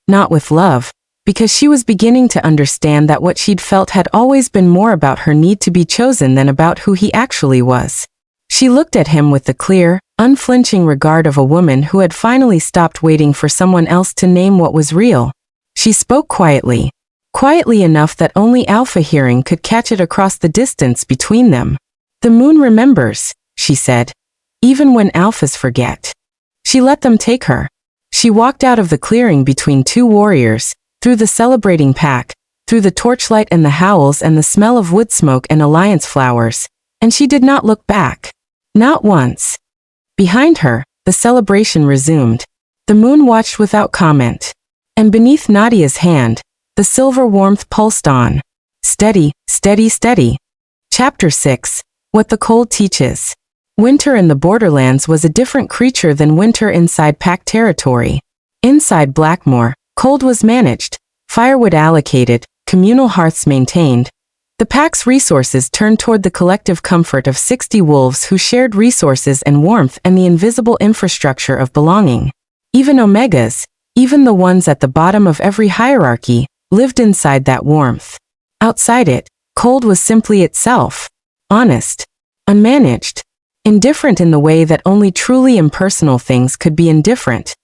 Not with love. because she was beginning to understand that what she'd felt had always been more about her need to be chosen than about who he actually was. She looked at him with the clear, unflinching regard of a woman who had finally stopped waiting for someone else to name what was real. She spoke quietly. Quietly enough that only Alpha hearing could catch it across the distance between them. "The moon remembers," she said. "Even when Alphas forget." She let them take her. She walked out of the clearing between two warriors, through the celebrating pack, through the torchlight and the howls and the smell of wood smoke and alliance flowers, and she did not look back. Not once. Behind her, the celebration resumed. The moon watched without comment. And beneath Nadia's hand, the silver warmth pulsed on. Steady, steady, steady. Chapter 6. What the Cold Teaches. Winter in the Borderlands was a different creature than winter inside Pack territory. Inside Blackmoor, cold was managed, firewood allocated, communal hearths maintained. The Pack's resources turned toward the collective comfort of 60 wolves who shared resources and warmth and the invisible infrastructure of belonging. Even Omegas, even the ones at the bottom of every hierarchy, lived inside that warmth. Outside it, cold was simply itself. Honest. Unmanaged. Indifferent in the way that only truly impersonal things could be indifferent.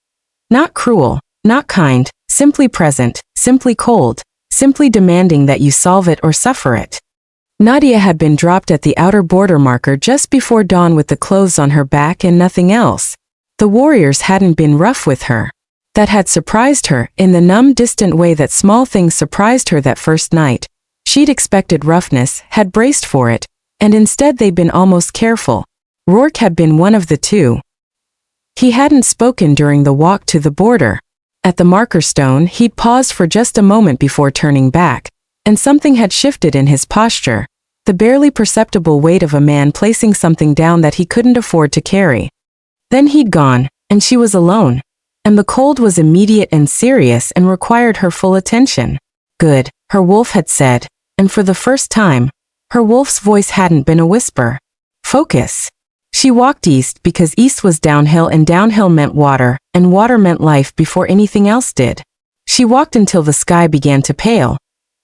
Not cruel, not kind, simply present, simply cold, simply demanding that you solve it or suffer it. Nadia had been dropped at the outer border marker just before dawn with the clothes on her back and nothing else. The warriors hadn't been rough with her. That had surprised her, in the numb, distant way that small things surprised her that first night. She'd expected roughness, had braced for it, and instead they'd been almost careful. Rourke had been one of the two. He hadn't spoken during the walk to the border. At the marker stone, he'd paused for just a moment before turning back, and something had shifted in his posture, the barely perceptible weight of a man placing something down that he couldn't afford to carry. Then he'd gone, and she was alone. And the cold was immediate and serious and required her full attention. Good, her wolf had said, and for the first time, her wolf's voice hadn't been a whisper. Focus. She walked east because east was downhill and downhill meant water, and water meant life before anything else did. She walked until the sky began to pale,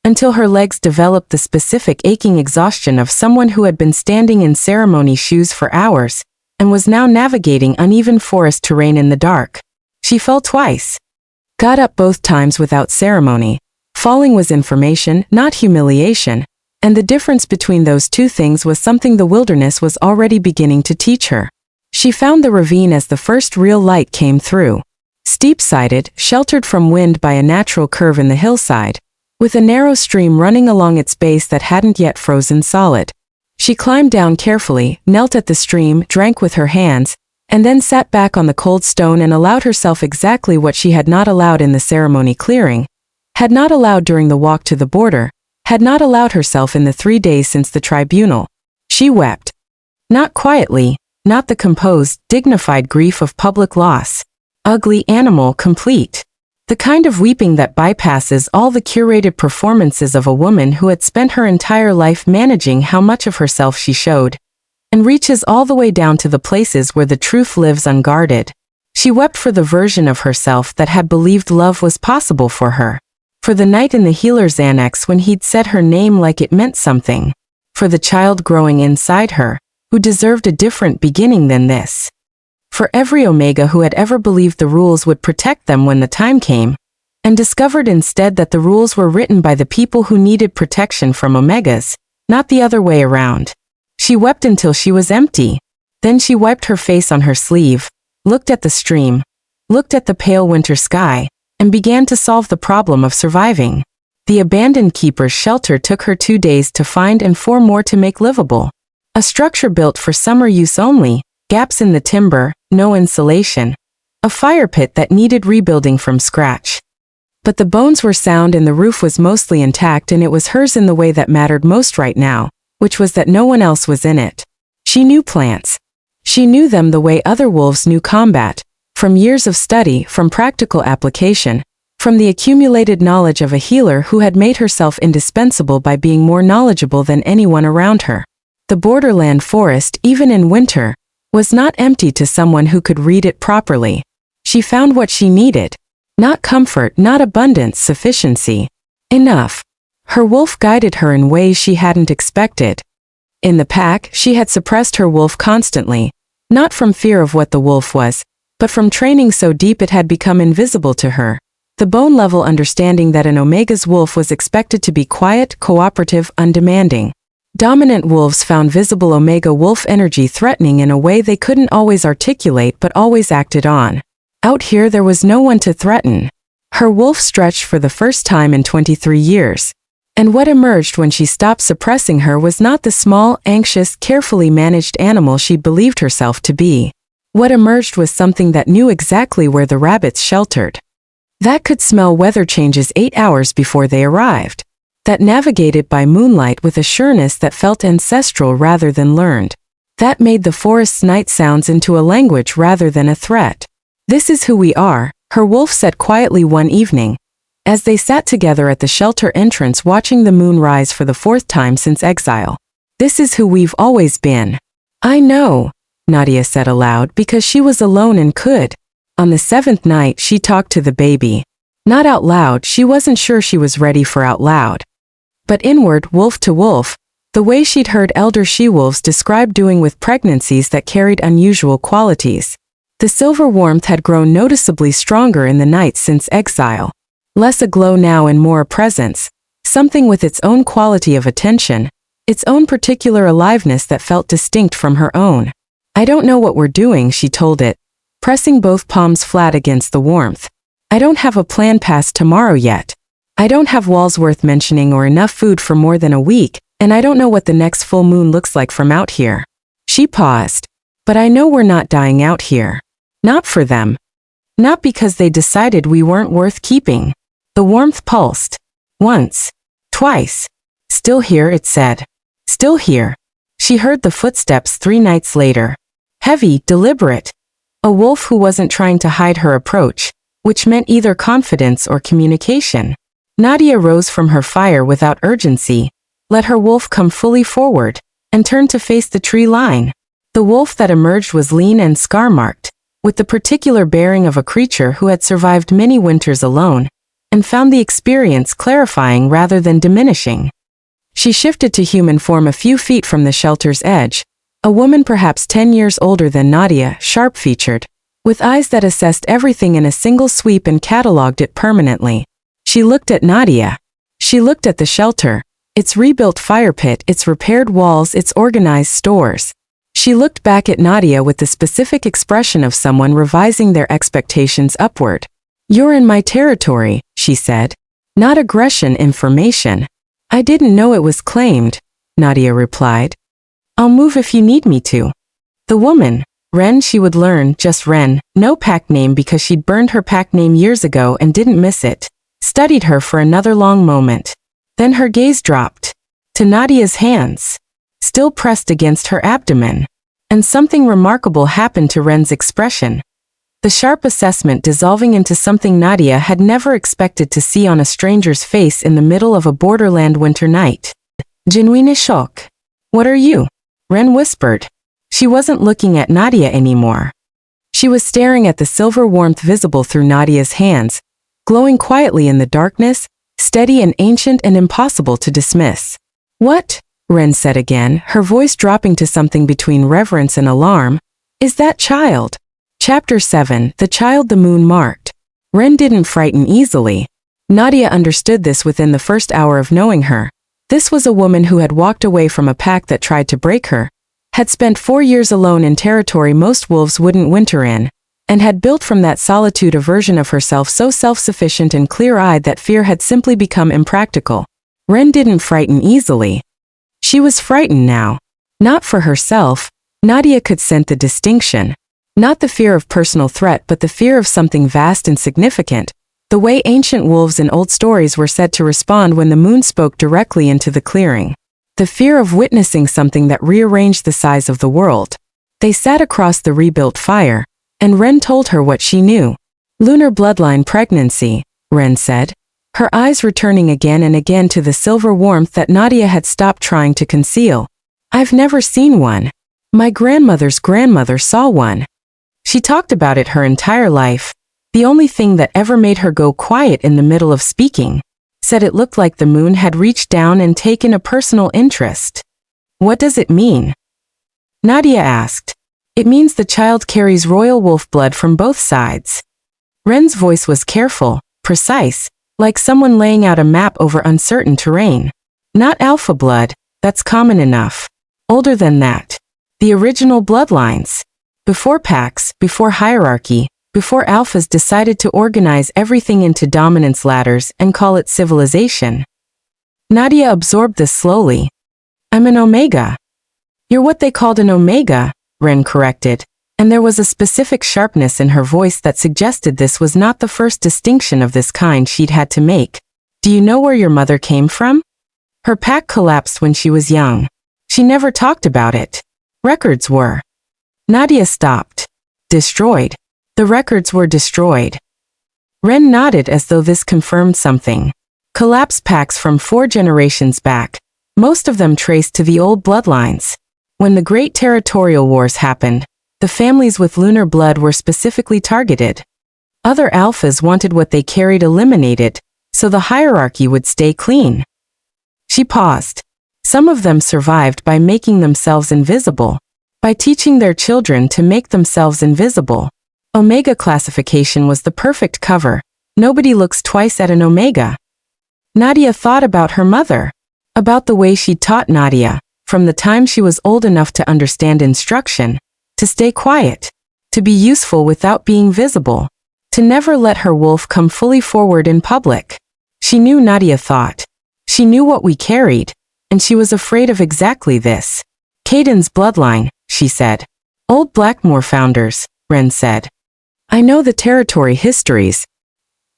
until her legs developed the specific aching exhaustion of someone who had been standing in ceremony shoes for hours, and was now navigating uneven forest terrain in the dark. She fell twice. Got up both times without ceremony. Falling was information, not humiliation, and the difference between those two things was something the wilderness was already beginning to teach her. She found the ravine as the first real light came through. Steep-sided, sheltered from wind by a natural curve in the hillside, with a narrow stream running along its base that hadn't yet frozen solid. She climbed down carefully, knelt at the stream, drank with her hands, and then sat back on the cold stone and allowed herself exactly what she had not allowed in the ceremony clearing, had not allowed during the walk to the border, had not allowed herself in the 3 days since the tribunal. She wept. Not quietly, not the composed, dignified grief of public loss. Ugly, animal, complete. The kind of weeping that bypasses all the curated performances of a woman who had spent her entire life managing how much of herself she showed, and reaches all the way down to the places where the truth lives unguarded. She wept for the version of herself that had believed love was possible for her. For the night in the healer's annex when he'd said her name like it meant something. For the child growing inside her, who deserved a different beginning than this. For every Omega who had ever believed the rules would protect them when the time came, and discovered instead that the rules were written by the people who needed protection from Omegas, not the other way around. She wept until she was empty. Then she wiped her face on her sleeve, looked at the stream, looked at the pale winter sky, and began to solve the problem of surviving. The abandoned keeper's shelter took her 2 days to find and 4 more to make livable. A structure built for summer use only, gaps in the timber, no insulation. A fire pit that needed rebuilding from scratch. But the bones were sound and the roof was mostly intact, and it was hers in the way that mattered most right now, which was that no one else was in it. She knew plants. She knew them the way other wolves knew combat, from years of study, from practical application, from the accumulated knowledge of a healer who had made herself indispensable by being more knowledgeable than anyone around her. The borderland forest, even in winter, was not empty to someone who could read it properly. She found what she needed. Not comfort, not abundance, sufficiency. Enough. Her wolf guided her in ways she hadn't expected. In the pack, she had suppressed her wolf constantly, not from fear of what the wolf was, but from training so deep it had become invisible to her. The bone-level understanding that an Omega's wolf was expected to be quiet, cooperative, undemanding. Dominant wolves found visible Omega wolf energy threatening in a way they couldn't always articulate but always acted on. Out here there was no one to threaten. Her wolf stretched for the first time in 23 years. And what emerged when she stopped suppressing her was not the small, anxious, carefully managed animal she believed herself to be. What emerged was something that knew exactly where the rabbits sheltered. That could smell weather changes 8 hours before they arrived. That navigated by moonlight with a sureness that felt ancestral rather than learned. That made the forest's night sounds into a language rather than a threat. "This is who we are," her wolf said quietly one evening, as they sat together at the shelter entrance watching the moon rise for the 4th time since Exile. "This is who we've always been." "I know," Nadia said aloud because she was alone and could. On the 7th night she talked to the baby. Not out loud, she wasn't sure she was ready for out loud. But inward, wolf to wolf, the way she'd heard elder she-wolves describe doing with pregnancies that carried unusual qualities. The silver warmth had grown noticeably stronger in the nights since Exile. Less aglow now and more a presence, something with its own quality of attention, its own particular aliveness that felt distinct from her own. "I don't know what we're doing," she told it, pressing both palms flat against the warmth. "I don't have a plan past tomorrow yet. I don't have walls worth mentioning or enough food for more than a week, and I don't know what the next full moon looks like from out here." She paused. "But I know we're not dying out here. Not for them. Not because they decided we weren't worth keeping." The warmth pulsed. Once. Twice. "Still here," it said. "Still here." She heard the footsteps 3 nights later. Heavy, deliberate. A wolf who wasn't trying to hide her approach, which meant either confidence or communication. Nadia rose from her fire without urgency, let her wolf come fully forward, and turned to face the tree line. The wolf that emerged was lean and scar-marked, with the particular bearing of a creature who had survived many winters alone, and found the experience clarifying rather than diminishing. She shifted to human form a few feet from the shelter's edge, a woman perhaps 10 years older than Nadia, sharp-featured, with eyes that assessed everything in a single sweep and catalogued it permanently. She looked at Nadia. She looked at the shelter, its rebuilt fire pit, its repaired walls, its organized stores. She looked back at Nadia with the specific expression of someone revising their expectations upward. "You're in my territory," she said. "Not aggression, information." "I didn't know it was claimed," Nadia replied. "I'll move if you need me to." The woman, Ren, she would learn, just Ren, no pack name because she'd burned her pack name years ago and didn't miss it, studied her for another long moment. Then her gaze dropped to Nadia's hands, still pressed against her abdomen. And something remarkable happened to Ren's expression. The sharp assessment dissolving into something Nadia had never expected to see on a stranger's face in the middle of a borderland winter night. "Genuine shock." "What are you?" Ren whispered. She wasn't looking at Nadia anymore. She was staring at the silver warmth visible through Nadia's hands, glowing quietly in the darkness, steady and ancient and impossible to dismiss. "What?" Ren said again, her voice dropping to something between reverence and alarm. "Is that child?" Chapter 7, The Child the Moon Marked. Ren didn't frighten easily. Nadia understood this within the first hour of knowing her. This was a woman who had walked away from a pack that tried to break her, had spent 4 years alone in territory most wolves wouldn't winter in, and had built from that solitude a version of herself so self-sufficient and clear-eyed that fear had simply become impractical. Ren didn't frighten easily. She was frightened now. Not for herself. Nadia could scent the distinction. Not the fear of personal threat but the fear of something vast and significant, the way ancient wolves in old stories were said to respond when the moon spoke directly into the clearing. The fear of witnessing something that rearranged the size of the world. They sat across the rebuilt fire, and Ren told her what she knew. "Lunar bloodline pregnancy," Ren said, her eyes returning again and again to the silver warmth that Nadia had stopped trying to conceal. "I've never seen one. My grandmother's grandmother saw one. She talked about it her entire life. The only thing that ever made her go quiet in the middle of speaking. Said it looked like the moon had reached down and taken a personal interest. What does it mean? Nadia asked. It means the child carries royal wolf blood from both sides. Ren's voice was careful, precise, like someone laying out a map over uncertain terrain. Not alpha blood, that's common enough. Older than that. The original bloodlines. Before packs, before hierarchy, before alphas decided to organize everything into dominance ladders and call it civilization. Nadia absorbed this slowly. I'm an omega. You're what they called an omega, Ren corrected, and there was a specific sharpness in her voice that suggested this was not the first distinction of this kind she'd had to make. Do you know where your mother came from? Her pack collapsed when she was young. She never talked about it. Records were. Nadia stopped. Destroyed. The records were destroyed. Ren nodded as though this confirmed something. Collapsed packs from 4 generations back, most of them traced to the old bloodlines. When the Great Territorial Wars happened, the families with lunar blood were specifically targeted. Other alphas wanted what they carried eliminated, so the hierarchy would stay clean. She paused. Some of them survived by making themselves invisible, by teaching their children to make themselves invisible. Omega classification was the perfect cover. Nobody looks twice at an omega. Nadia thought about her mother, about the way she taught Nadia, from the time she was old enough to understand instruction, to stay quiet, to be useful without being visible, to never let her wolf come fully forward in public. She knew Nadia thought. She knew what we carried, and she was afraid of exactly this. Caden's bloodline, she said. Old Blackmore founders, Ren said. I know the territory histories.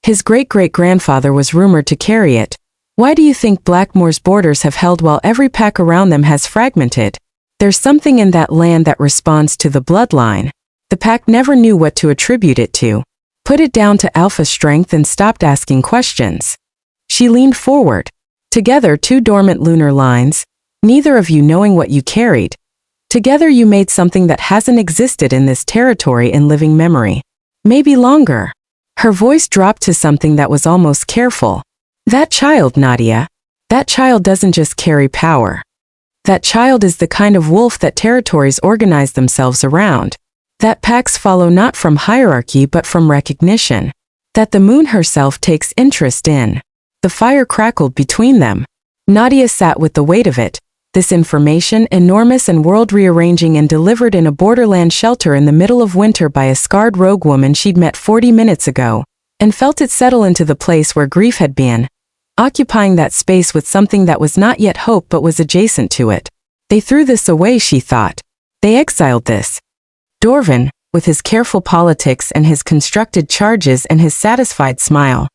His great-great-grandfather was rumored to carry it. Why do you think Blackmore's borders have held while every pack around them has fragmented? There's something in that land that responds to the bloodline. The pack never knew what to attribute it to. Put it down to alpha strength and stopped asking questions. She leaned forward. Together 2 dormant lunar lines, neither of you knowing what you carried. Together you made something that hasn't existed in this territory in living memory. Maybe longer. Her voice dropped to something that was almost careful. That child, Nadia. That child doesn't just carry power. That child is the kind of wolf that territories organize themselves around. That packs follow not from hierarchy but from recognition. That the moon herself takes interest in. The fire crackled between them. Nadia sat with the weight of it. This information, enormous and world-rearranging, and delivered in a borderland shelter in the middle of winter by a scarred rogue woman she'd met 40 minutes ago, and felt it settle into the place where grief had been, occupying that space with something that was not yet hope but was adjacent to it. They threw this away, she thought. They exiled this. Dorvan, with his careful politics and his constructed charges and his satisfied smile.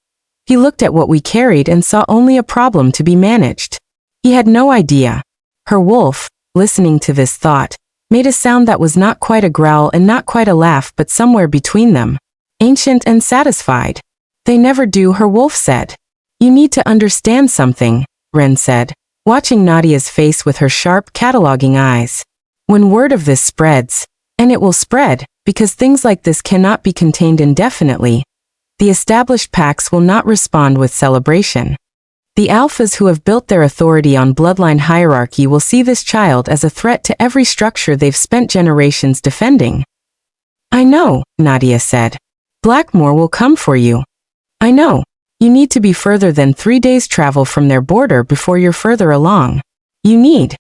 He looked at what we carried and saw only a problem to be managed. He had no idea. Her wolf, listening to this thought, made a sound that was not quite a growl and not quite a laugh but somewhere between them. Ancient and satisfied. They never do, her wolf said. You need to understand something, Ren said, watching Nadia's face with her sharp, cataloging eyes. When word of this spreads, and it will spread, because things like this cannot be contained indefinitely, the established packs will not respond with celebration. The alphas who have built their authority on bloodline hierarchy will see this child as a threat to every structure they've spent generations defending. I know, Nadia said. Blackmore will come for you. I know. You need to be further than 3 days' travel from their border before you're further along. You need.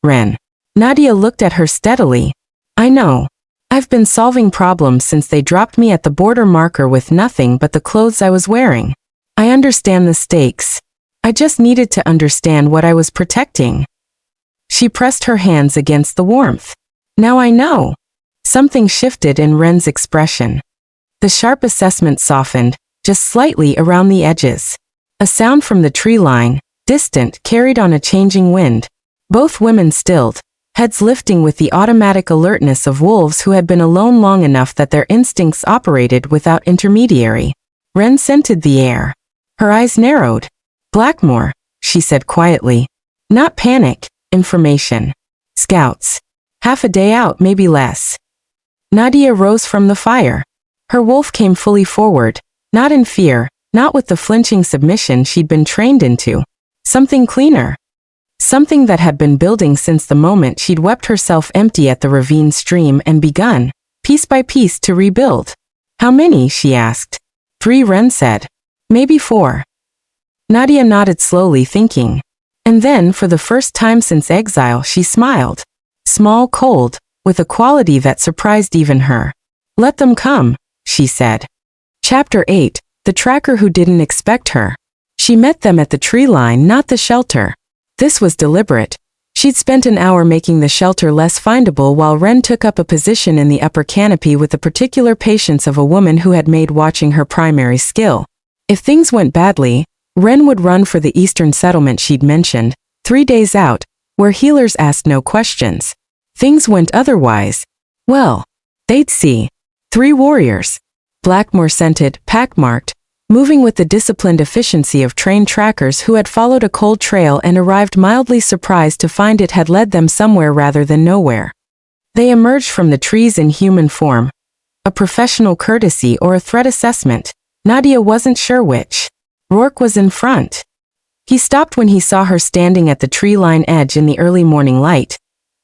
Ren. Nadia looked at her steadily. I know. I've been solving problems since they dropped me at the border marker with nothing but the clothes I was wearing. I understand the stakes. I just needed to understand what I was protecting. She pressed her hands against the warmth. Now I know. Something shifted in Ren's expression. The sharp assessment softened, just slightly around the edges. A sound from the tree line, distant, carried on a changing wind. Both women stilled, heads lifting with the automatic alertness of wolves who had been alone long enough that their instincts operated without intermediary. Ren scented the air. Her eyes narrowed. Blackmore, she said quietly. Not panic, information. Scouts. Half a day out, maybe less. Nadia rose from the fire. Her wolf came fully forward, not in fear, not with the flinching submission she'd been trained into. Something cleaner. Something that had been building since the moment she'd wept herself empty at the ravine stream and begun, piece by piece, to rebuild. How many? She asked. 3, Ren said. Maybe 4. Nadia nodded slowly, thinking. And then, for the first time since Exile, she smiled. Small, cold, with a quality that surprised even her. Let them come, she said. Chapter 8, The Tracker Who Didn't Expect Her. She met them at the tree line, not the shelter. This was deliberate. She'd spent an hour making the shelter less findable while Ren took up a position in the upper canopy with the particular patience of a woman who had made watching her primary skill. If things went badly, Ren would run for the eastern settlement she'd mentioned, 3 days out, where healers asked no questions. Things went otherwise. Well, they'd see. 3 warriors. Blackmore-scented, pack-marked, moving with the disciplined efficiency of trained trackers who had followed a cold trail and arrived mildly surprised to find it had led them somewhere rather than nowhere. They emerged from the trees in human form. A professional courtesy or a threat assessment. Nadia wasn't sure which. Rourke was in front. He stopped when he saw her standing at the tree line edge in the early morning light,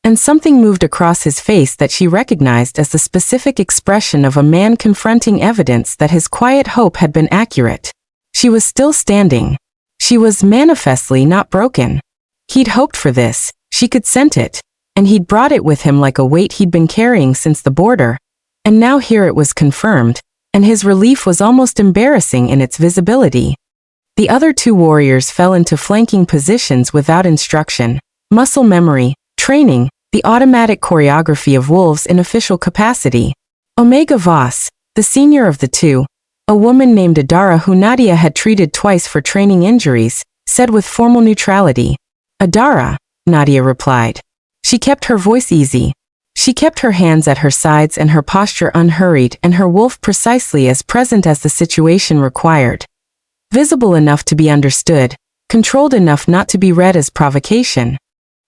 and something moved across his face that she recognized as the specific expression of a man confronting evidence that his quiet hope had been accurate. She was still standing. She was manifestly not broken. He'd hoped for this, she could scent it, and he'd brought it with him like a weight he'd been carrying since the border, and now here it was confirmed, and his relief was almost embarrassing in its visibility. The other 2 warriors fell into flanking positions without instruction, muscle memory, training, the automatic choreography of wolves in official capacity. Omega Voss, the senior of the 2, a woman named Adara who Nadia had treated twice for training injuries, said with formal neutrality. Adara, Nadia replied. She kept her voice easy. She kept her hands at her sides and her posture unhurried and her wolf precisely as present as the situation required. Visible enough to be understood, controlled enough not to be read as provocation.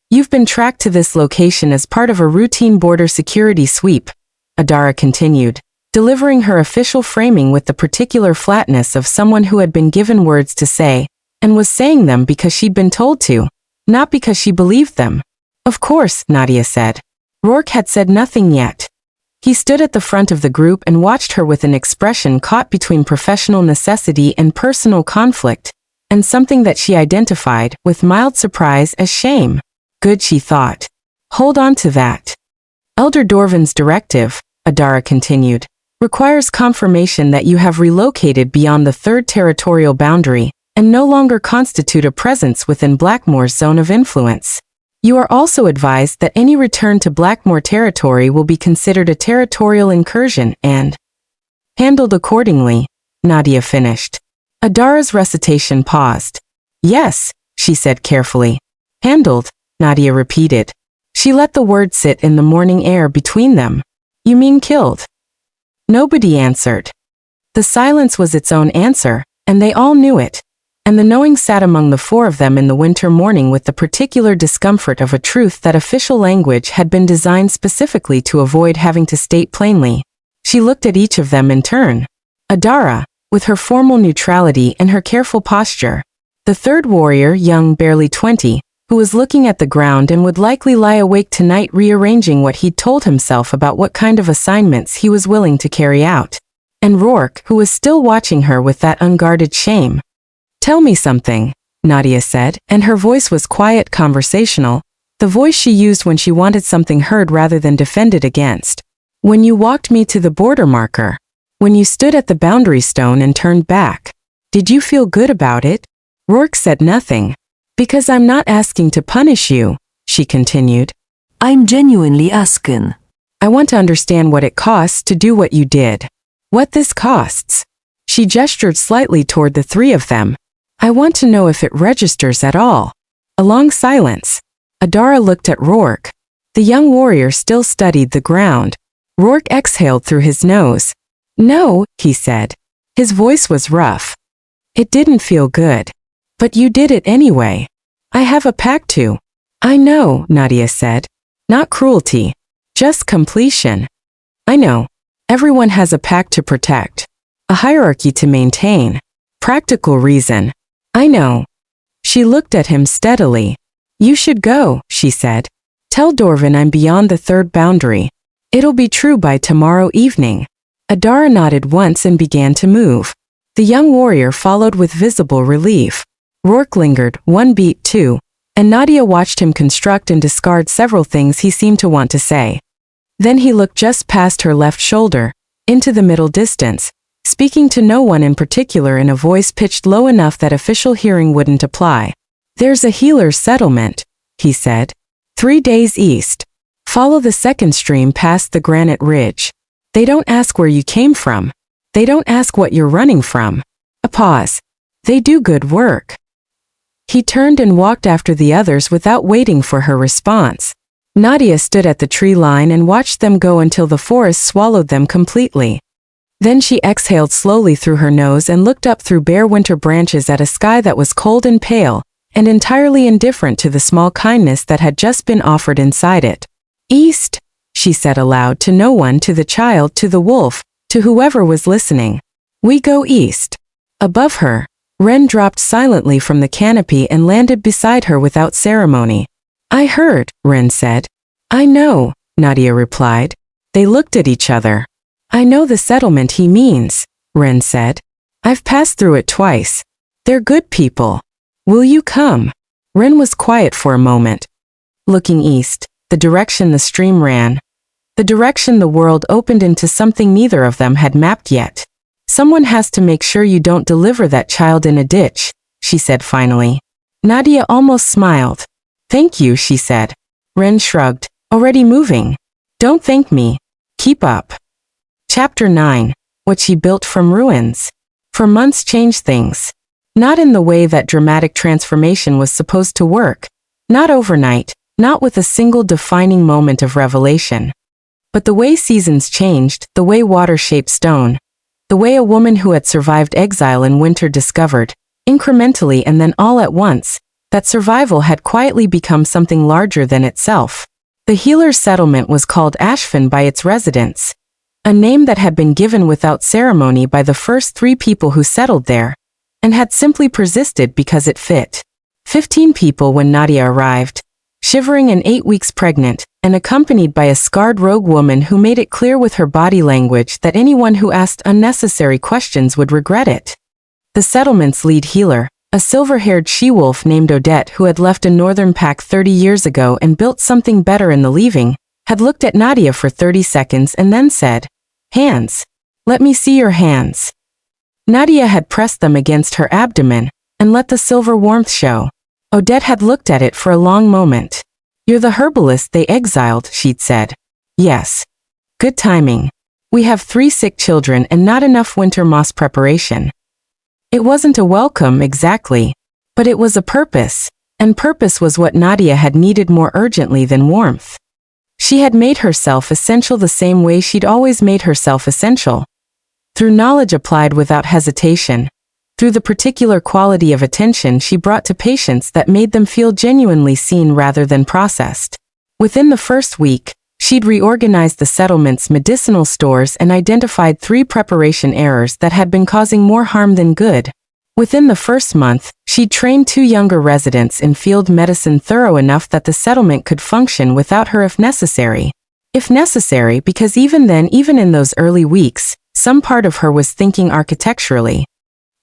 You've been tracked to this location as part of a routine border security sweep, Adara continued, delivering her official framing with the particular flatness of someone who had been given words to say, and was saying them because she'd been told to, not because she believed them. Of course, Nadia said. Rourke had said nothing yet. He stood at the front of the group and watched her with an expression caught between professional necessity and personal conflict, and something that she identified, with mild surprise, as shame. Good, she thought. Hold on to that. Elder Dorvan's directive, Adara continued, requires confirmation that you have relocated beyond the 3rd territorial boundary, and no longer constitute a presence within Blackmore's zone of influence. You are also advised that any return to Blackmore territory will be considered a territorial incursion and handled accordingly, Nadia finished. Adara's recitation paused. Yes, she said carefully. Handled, Nadia repeated. She let the word sit in the morning air between them. You mean killed? Nobody answered. The silence was its own answer, and they all knew it. And the knowing sat among the 4 of them in the winter morning with the particular discomfort of a truth that official language had been designed specifically to avoid having to state plainly. She looked at each of them in turn. Adara, with her formal neutrality and her careful posture. The 3rd warrior, young, barely 20, who was looking at the ground and would likely lie awake tonight rearranging what he'd told himself about what kind of assignments he was willing to carry out. And Rourke, who was still watching her with that unguarded shame. Tell me something, Nadia said, and her voice was quiet, conversational, the voice she used when she wanted something heard rather than defended against. When you walked me to the border marker, when you stood at the boundary stone and turned back, did you feel good about it? Rourke said nothing. Because I'm not asking to punish you, she continued. I'm genuinely asking. I want to understand what it costs to do what you did. What this costs. She gestured slightly toward the 3 of them. I want to know if it registers at all. A long silence. Adara looked at Rourke. The young warrior still studied the ground. Rourke exhaled through his nose. No, he said. His voice was rough. It didn't feel good. But you did it anyway. I have a pact to. I know, Nadia said. Not cruelty. Just completion. I know. Everyone has a pact to protect. A hierarchy to maintain. Practical reason. I know. She looked at him steadily. You should go, she said. Tell Dorvin I'm beyond the third boundary. It'll be true by tomorrow evening. Adara nodded once and began to move. The young warrior followed with visible relief. Rourke lingered, one beat, two, and Nadia watched him construct and discard several things he seemed to want to say. Then he looked just past her left shoulder, into the middle distance, speaking to no one in particular in a voice pitched low enough that official hearing wouldn't apply. There's a healer's settlement, he said. 3 days east. Follow the second stream past the granite ridge. They don't ask where you came from. They don't ask what you're running from. A pause. They do good work. He turned and walked after the others without waiting for her response. Nadia stood at the tree line and watched them go until the forest swallowed them completely. Then she exhaled slowly through her nose and looked up through bare winter branches at a sky that was cold and pale, and entirely indifferent to the small kindness that had just been offered inside it. East, she said aloud to no one, to the child, to the wolf, to whoever was listening. We go east. Above her, Ren dropped silently from the canopy and landed beside her without ceremony. I heard, Ren said. I know, Nadia replied. They looked at each other. I know the settlement he means, Ren said. I've passed through it twice. They're good people. Will you come? Ren was quiet for a moment. Looking east, the direction the stream ran. The direction the world opened into something neither of them had mapped yet. Someone has to make sure you don't deliver that child in a ditch, she said finally. Nadia almost smiled. Thank you, she said. Ren shrugged. Already moving. Don't thank me. Keep up. Chapter 9. What she built from ruins. For months changed things. Not in the way that dramatic transformation was supposed to work. Not overnight, not with a single defining moment of revelation. But the way seasons changed, the way water shaped stone, the way a woman who had survived exile in winter discovered, incrementally and then all at once, that survival had quietly become something larger than itself. The healer's settlement was called Ashfin by its residents, a name that had been given without ceremony by the first 3 people who settled there, and had simply persisted because it fit. 15 people when Nadia arrived, shivering and 8 weeks pregnant, and accompanied by a scarred rogue woman who made it clear with her body language that anyone who asked unnecessary questions would regret it. The settlement's lead healer, a silver-haired she-wolf named Odette who had left a northern pack 30 years ago and built something better in the leaving, had looked at Nadia for 30 seconds and then said, Hands. Let me see your hands. Nadia had pressed them against her abdomen and let the silver warmth show. Odette had looked at it for a long moment. You're the herbalist they exiled, she'd said. Yes. Good timing. We have 3 sick children and not enough winter moss preparation. It wasn't a welcome exactly, but it was a purpose, and purpose was what Nadia had needed more urgently than warmth. She had made herself essential the same way she'd always made herself essential. Through knowledge applied without hesitation, through the particular quality of attention she brought to patients that made them feel genuinely seen rather than processed. Within the first week, she'd reorganized the settlement's medicinal stores and identified 3 preparation errors that had been causing more harm than good. Within the first month, she'd trained 2 younger residents in field medicine thorough enough that the settlement could function without her if necessary. If necessary, because even then, even in those early weeks, some part of her was thinking architecturally.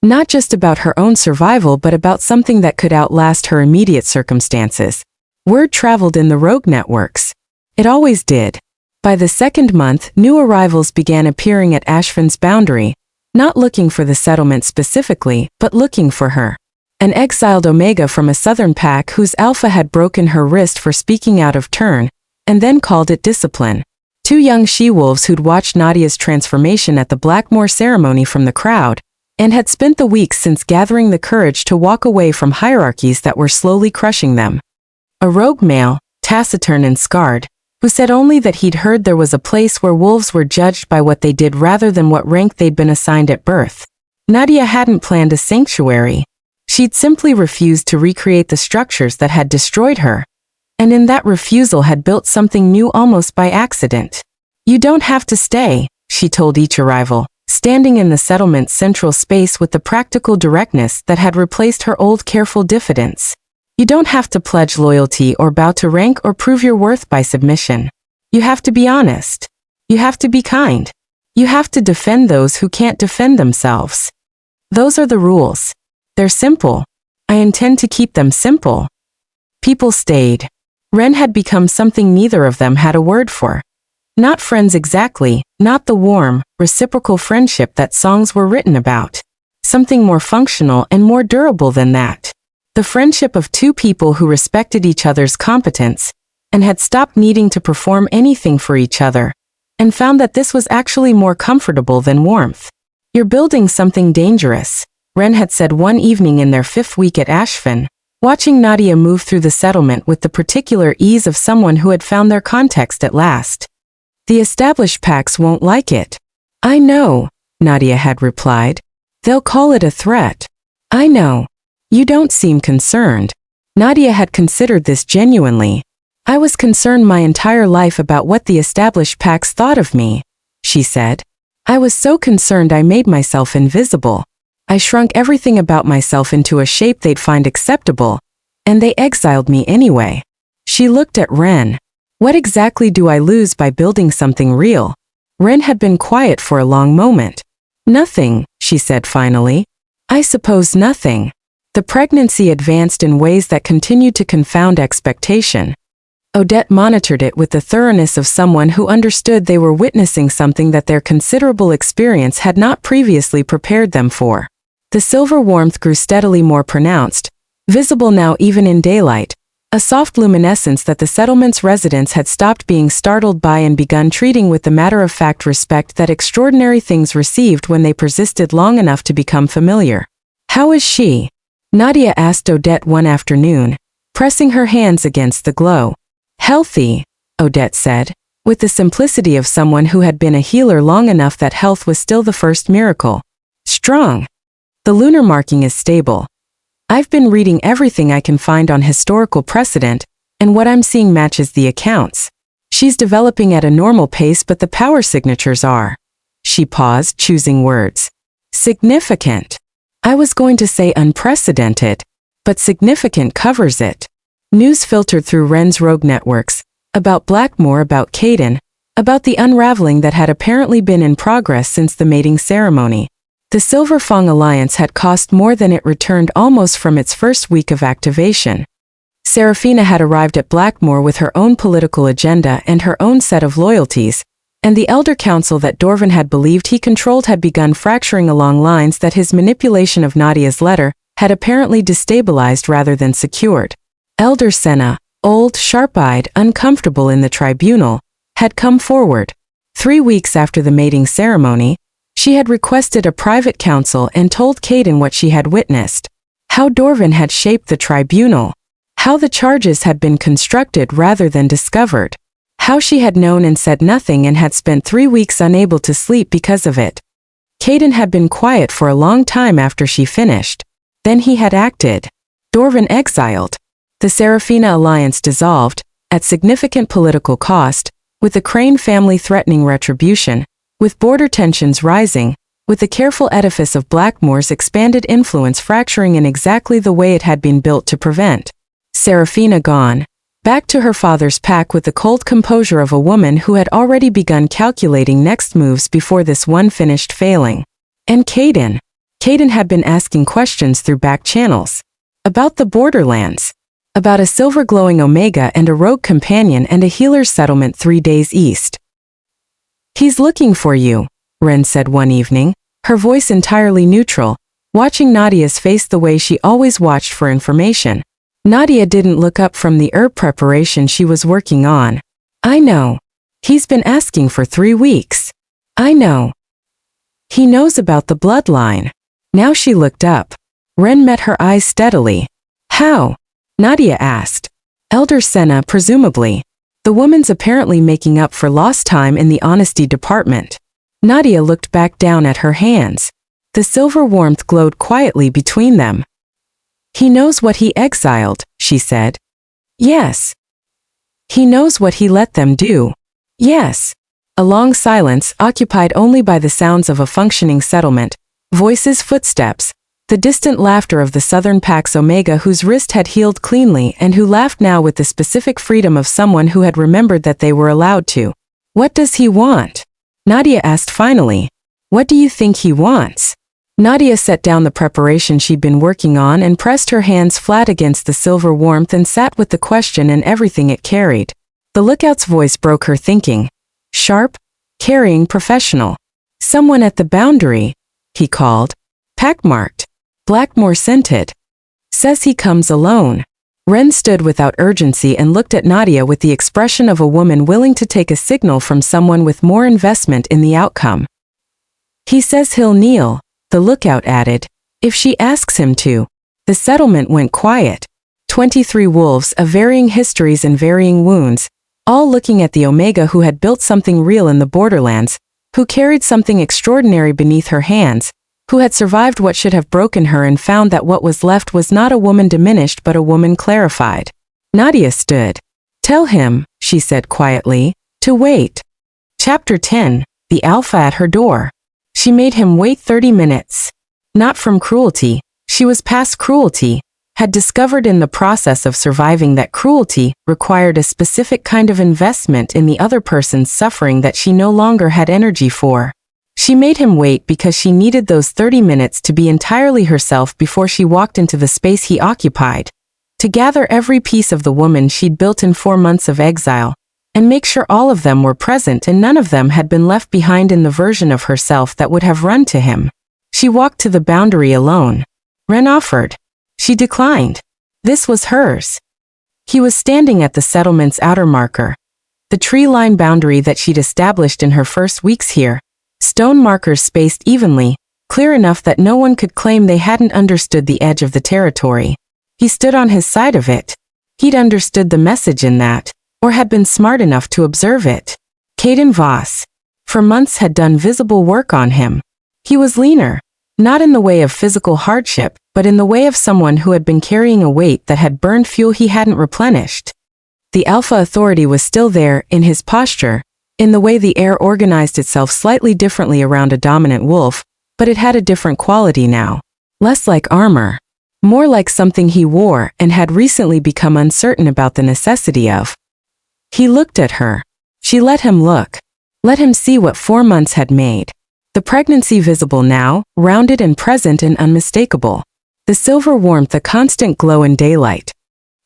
Not just about her own survival but about something that could outlast her immediate circumstances. Word traveled in the rogue networks. It always did. By the second month, new arrivals began appearing at Ashfin's boundary, not looking for the settlement specifically, but looking for her. An exiled Omega from a southern pack whose Alpha had broken her wrist for speaking out of turn, and then called it discipline. 2 young she-wolves who'd watched Nadia's transformation at the Blackmore ceremony from the crowd, and had spent the weeks since gathering the courage to walk away from hierarchies that were slowly crushing them. A rogue male, taciturn and scarred, who said only that he'd heard there was a place where wolves were judged by what they did rather than what rank they'd been assigned at birth. Nadia hadn't planned a sanctuary. She'd simply refused to recreate the structures that had destroyed her, and in that refusal had built something new almost by accident. You don't have to stay, she told each arrival, standing in the settlement's central space with the practical directness that had replaced her old careful diffidence. You don't have to pledge loyalty or bow to rank or prove your worth by submission. You have to be honest. You have to be kind. You have to defend those who can't defend themselves. Those are the rules. They're simple. I intend to keep them simple. People stayed. Ren had become something neither of them had a word for. Not friends exactly, not the warm, reciprocal friendship that songs were written about. Something more functional and more durable than that. The friendship of two people who respected each other's competence, and had stopped needing to perform anything for each other, and found that this was actually more comfortable than warmth. You're building something dangerous, Ren had said one evening in their 5th week at Ashfin, watching Nadia move through the settlement with the particular ease of someone who had found their context at last. The established packs won't like it. I know, Nadia had replied. They'll call it a threat. I know. You don't seem concerned. Nadia had considered this genuinely. I was concerned my entire life about what the established packs thought of me, she said. I was so concerned I made myself invisible. I shrunk everything about myself into a shape they'd find acceptable, and they exiled me anyway. She looked at Ren. What exactly do I lose by building something real? Ren had been quiet for a long moment. Nothing, she said finally. I suppose nothing. The pregnancy advanced in ways that continued to confound expectation. Odette monitored it with the thoroughness of someone who understood they were witnessing something that their considerable experience had not previously prepared them for. The silver warmth grew steadily more pronounced, visible now even in daylight, a soft luminescence that the settlement's residents had stopped being startled by and begun treating with the matter-of-fact respect that extraordinary things received when they persisted long enough to become familiar. How is she? Nadia asked Odette one afternoon, pressing her hands against the glow. Healthy, Odette said, with the simplicity of someone who had been a healer long enough that health was still the first miracle. Strong. The lunar marking is stable. I've been reading everything I can find on historical precedent, and what I'm seeing matches the accounts. She's developing at a normal pace, but the power signatures are. She paused, choosing words. Significant. I was going to say unprecedented, but significant covers it. News filtered through Ren's rogue networks, about Blackmore, about Caden, about the unraveling that had apparently been in progress since the mating ceremony. The Silver Fang Alliance had cost more than it returned almost from its first week of activation. Serafina had arrived at Blackmore with her own political agenda and her own set of loyalties, and the Elder Council that Dorvan had believed he controlled had begun fracturing along lines that his manipulation of Nadia's letter had apparently destabilized rather than secured. Elder Senna, old, sharp-eyed, uncomfortable in the tribunal, had come forward. 3 weeks after the mating ceremony, she had requested a private council and told Caden what she had witnessed, how Dorvan had shaped the tribunal, how the charges had been constructed rather than discovered, how she had known and said nothing and had spent 3 weeks unable to sleep because of it. Caden had been quiet for a long time after she finished. Then he had acted. Dorvan exiled. The Serafina alliance dissolved, at significant political cost, with the Crane family threatening retribution, with border tensions rising, with the careful edifice of Blackmore's expanded influence fracturing in exactly the way it had been built to prevent. Serafina gone, back to her father's pack with the cold composure of a woman who had already begun calculating next moves before this one finished failing. And Caden. Caden had been asking questions through back channels. About the borderlands. About a silver-glowing Omega and a rogue companion and a healer's settlement 3 days east. He's looking for you, Ren said one evening, her voice entirely neutral, watching Nadia's face the way she always watched for information. Nadia didn't look up from the herb preparation she was working on. I know. He's been asking for 3 weeks. I know. He knows about the bloodline. Now she looked up. Ren met her eyes steadily. How? Nadia asked. Elder Senna, presumably. The woman's apparently making up for lost time in the honesty department. Nadia looked back down at her hands. The silver warmth glowed quietly between them. He knows what he exiled, she said. Yes. He knows what he let them do. Yes. A long silence, occupied only by the sounds of a functioning settlement, voices, footsteps, the distant laughter of the Southern Pax Omega whose wrist had healed cleanly and who laughed now with the specific freedom of someone who had remembered that they were allowed to. "What does he want?" Nadia asked finally. "What do you think he wants?" Nadia set down the preparation she'd been working on and pressed her hands flat against the silver warmth and sat with the question and everything it carried. The lookout's voice broke her thinking. Sharp, carrying, professional. "Someone at the boundary," he called. "Packmarked. Blackmore scented. Says he comes alone." Ren stood without urgency and looked at Nadia with the expression of a woman willing to take a signal from someone with more investment in the outcome. "He says he'll kneel," the lookout added, "if she asks him to." The settlement went quiet. 23 wolves of varying histories and varying wounds, all looking at the Omega who had built something real in the borderlands, who carried something extraordinary beneath her hands, who had survived what should have broken her and found that what was left was not a woman diminished but a woman clarified. Nadia stood. "Tell him," she said quietly, "to wait." Chapter 10, The Alpha at her door. She made him wait 30 minutes. Not from cruelty, she was past cruelty, had discovered in the process of surviving that cruelty required a specific kind of investment in the other person's suffering that she no longer had energy for. She made him wait because she needed those 30 minutes to be entirely herself before she walked into the space he occupied, to gather every piece of the woman she'd built in 4 months of exile, and make sure all of them were present and none of them had been left behind in the version of herself that would have run to him. She walked to the boundary alone. Ren offered. She declined. This was hers. He was standing at the settlement's outer marker, the tree-line boundary that she'd established in her first weeks here. Stone markers spaced evenly, clear enough that no one could claim they hadn't understood the edge of the territory. He stood on his side of it. He'd understood the message in that, or had been smart enough to observe it. Caden Voss, for months, had done visible work on him. He was leaner, not in the way of physical hardship, but in the way of someone who had been carrying a weight that had burned fuel he hadn't replenished. The Alpha authority was still there, in his posture, in the way the air organized itself slightly differently around a dominant wolf, but it had a different quality now. Less like armor. More like something he wore and had recently become uncertain about the necessity of. He looked at her. She let him look. Let him see what 4 months had made. The pregnancy visible now, rounded and present and unmistakable. The silver warmth, the constant glow in daylight.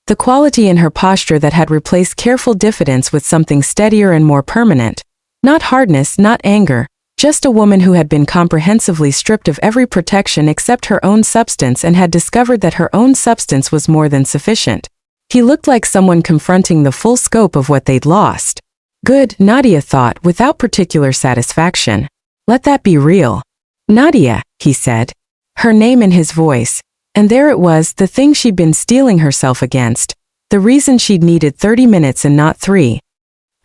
The quality in her posture that had replaced careful diffidence with something steadier and more permanent. Not hardness, not anger, just a woman who had been comprehensively stripped of every protection except her own substance and had discovered that her own substance was more than sufficient. He looked like someone confronting the full scope of what they'd lost. Good, Nadia thought, without particular satisfaction. Let that be real. Nadia, he said. Her name in his voice. And there it was, the thing she'd been steeling herself against. The reason she'd needed 30 minutes and not 3.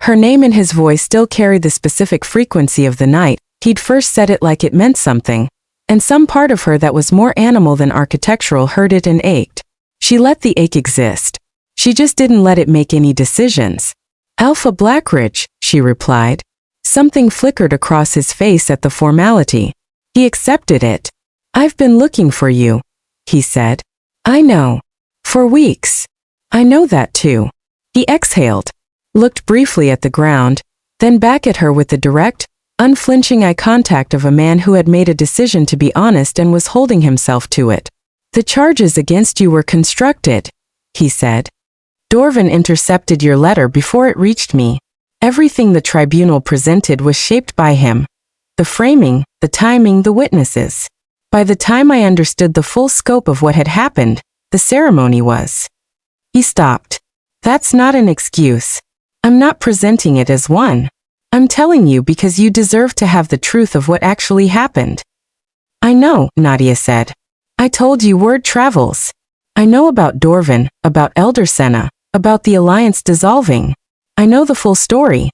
Her name in his voice still carried the specific frequency of the night. He'd first said it like it meant something. And some part of her that was more animal than architectural heard it and ached. She let the ache exist. She just didn't let it make any decisions. Alpha Blackridge, she replied. Something flickered across his face at the formality. He accepted it. I've been looking for you, he said. I know. For weeks. I know that too. He exhaled, looked briefly at the ground, then back at her with the direct, unflinching eye contact of a man who had made a decision to be honest and was holding himself to it. The charges against you were constructed, he said. Dorvan intercepted your letter before it reached me. Everything the tribunal presented was shaped by him. The framing, the timing, the witnesses. By the time I understood the full scope of what had happened, the ceremony was. He stopped. That's not an excuse. I'm not presenting it as one. I'm telling you because you deserve to have the truth of what actually happened. I know, Nadia said. I told you word travels. I know about Dorvan, about Elder Senna, about the alliance dissolving. I know the full story.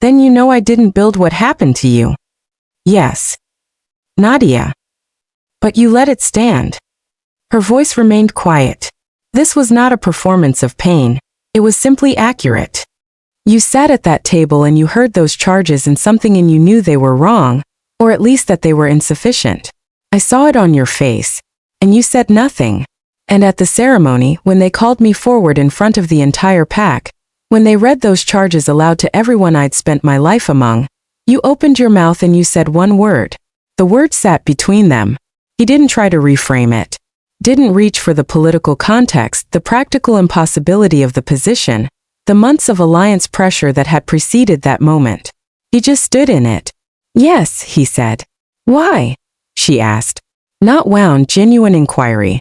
Then you know I didn't build what happened to you. Yes. Nadia. But you let it stand. Her voice remained quiet. This was not a performance of pain. It was simply accurate. You sat at that table and you heard those charges and something in you knew they were wrong, or at least that they were insufficient. I saw it on your face. And you said nothing. And at the ceremony, when they called me forward in front of the entire pack, when they read those charges aloud to everyone I'd spent my life among, you opened your mouth and you said one word. The word sat between them. He didn't try to reframe it. Didn't reach for the political context, the practical impossibility of the position, the months of alliance pressure that had preceded that moment. He just stood in it. Yes, he said. Why? She asked. Not wound, genuine inquiry.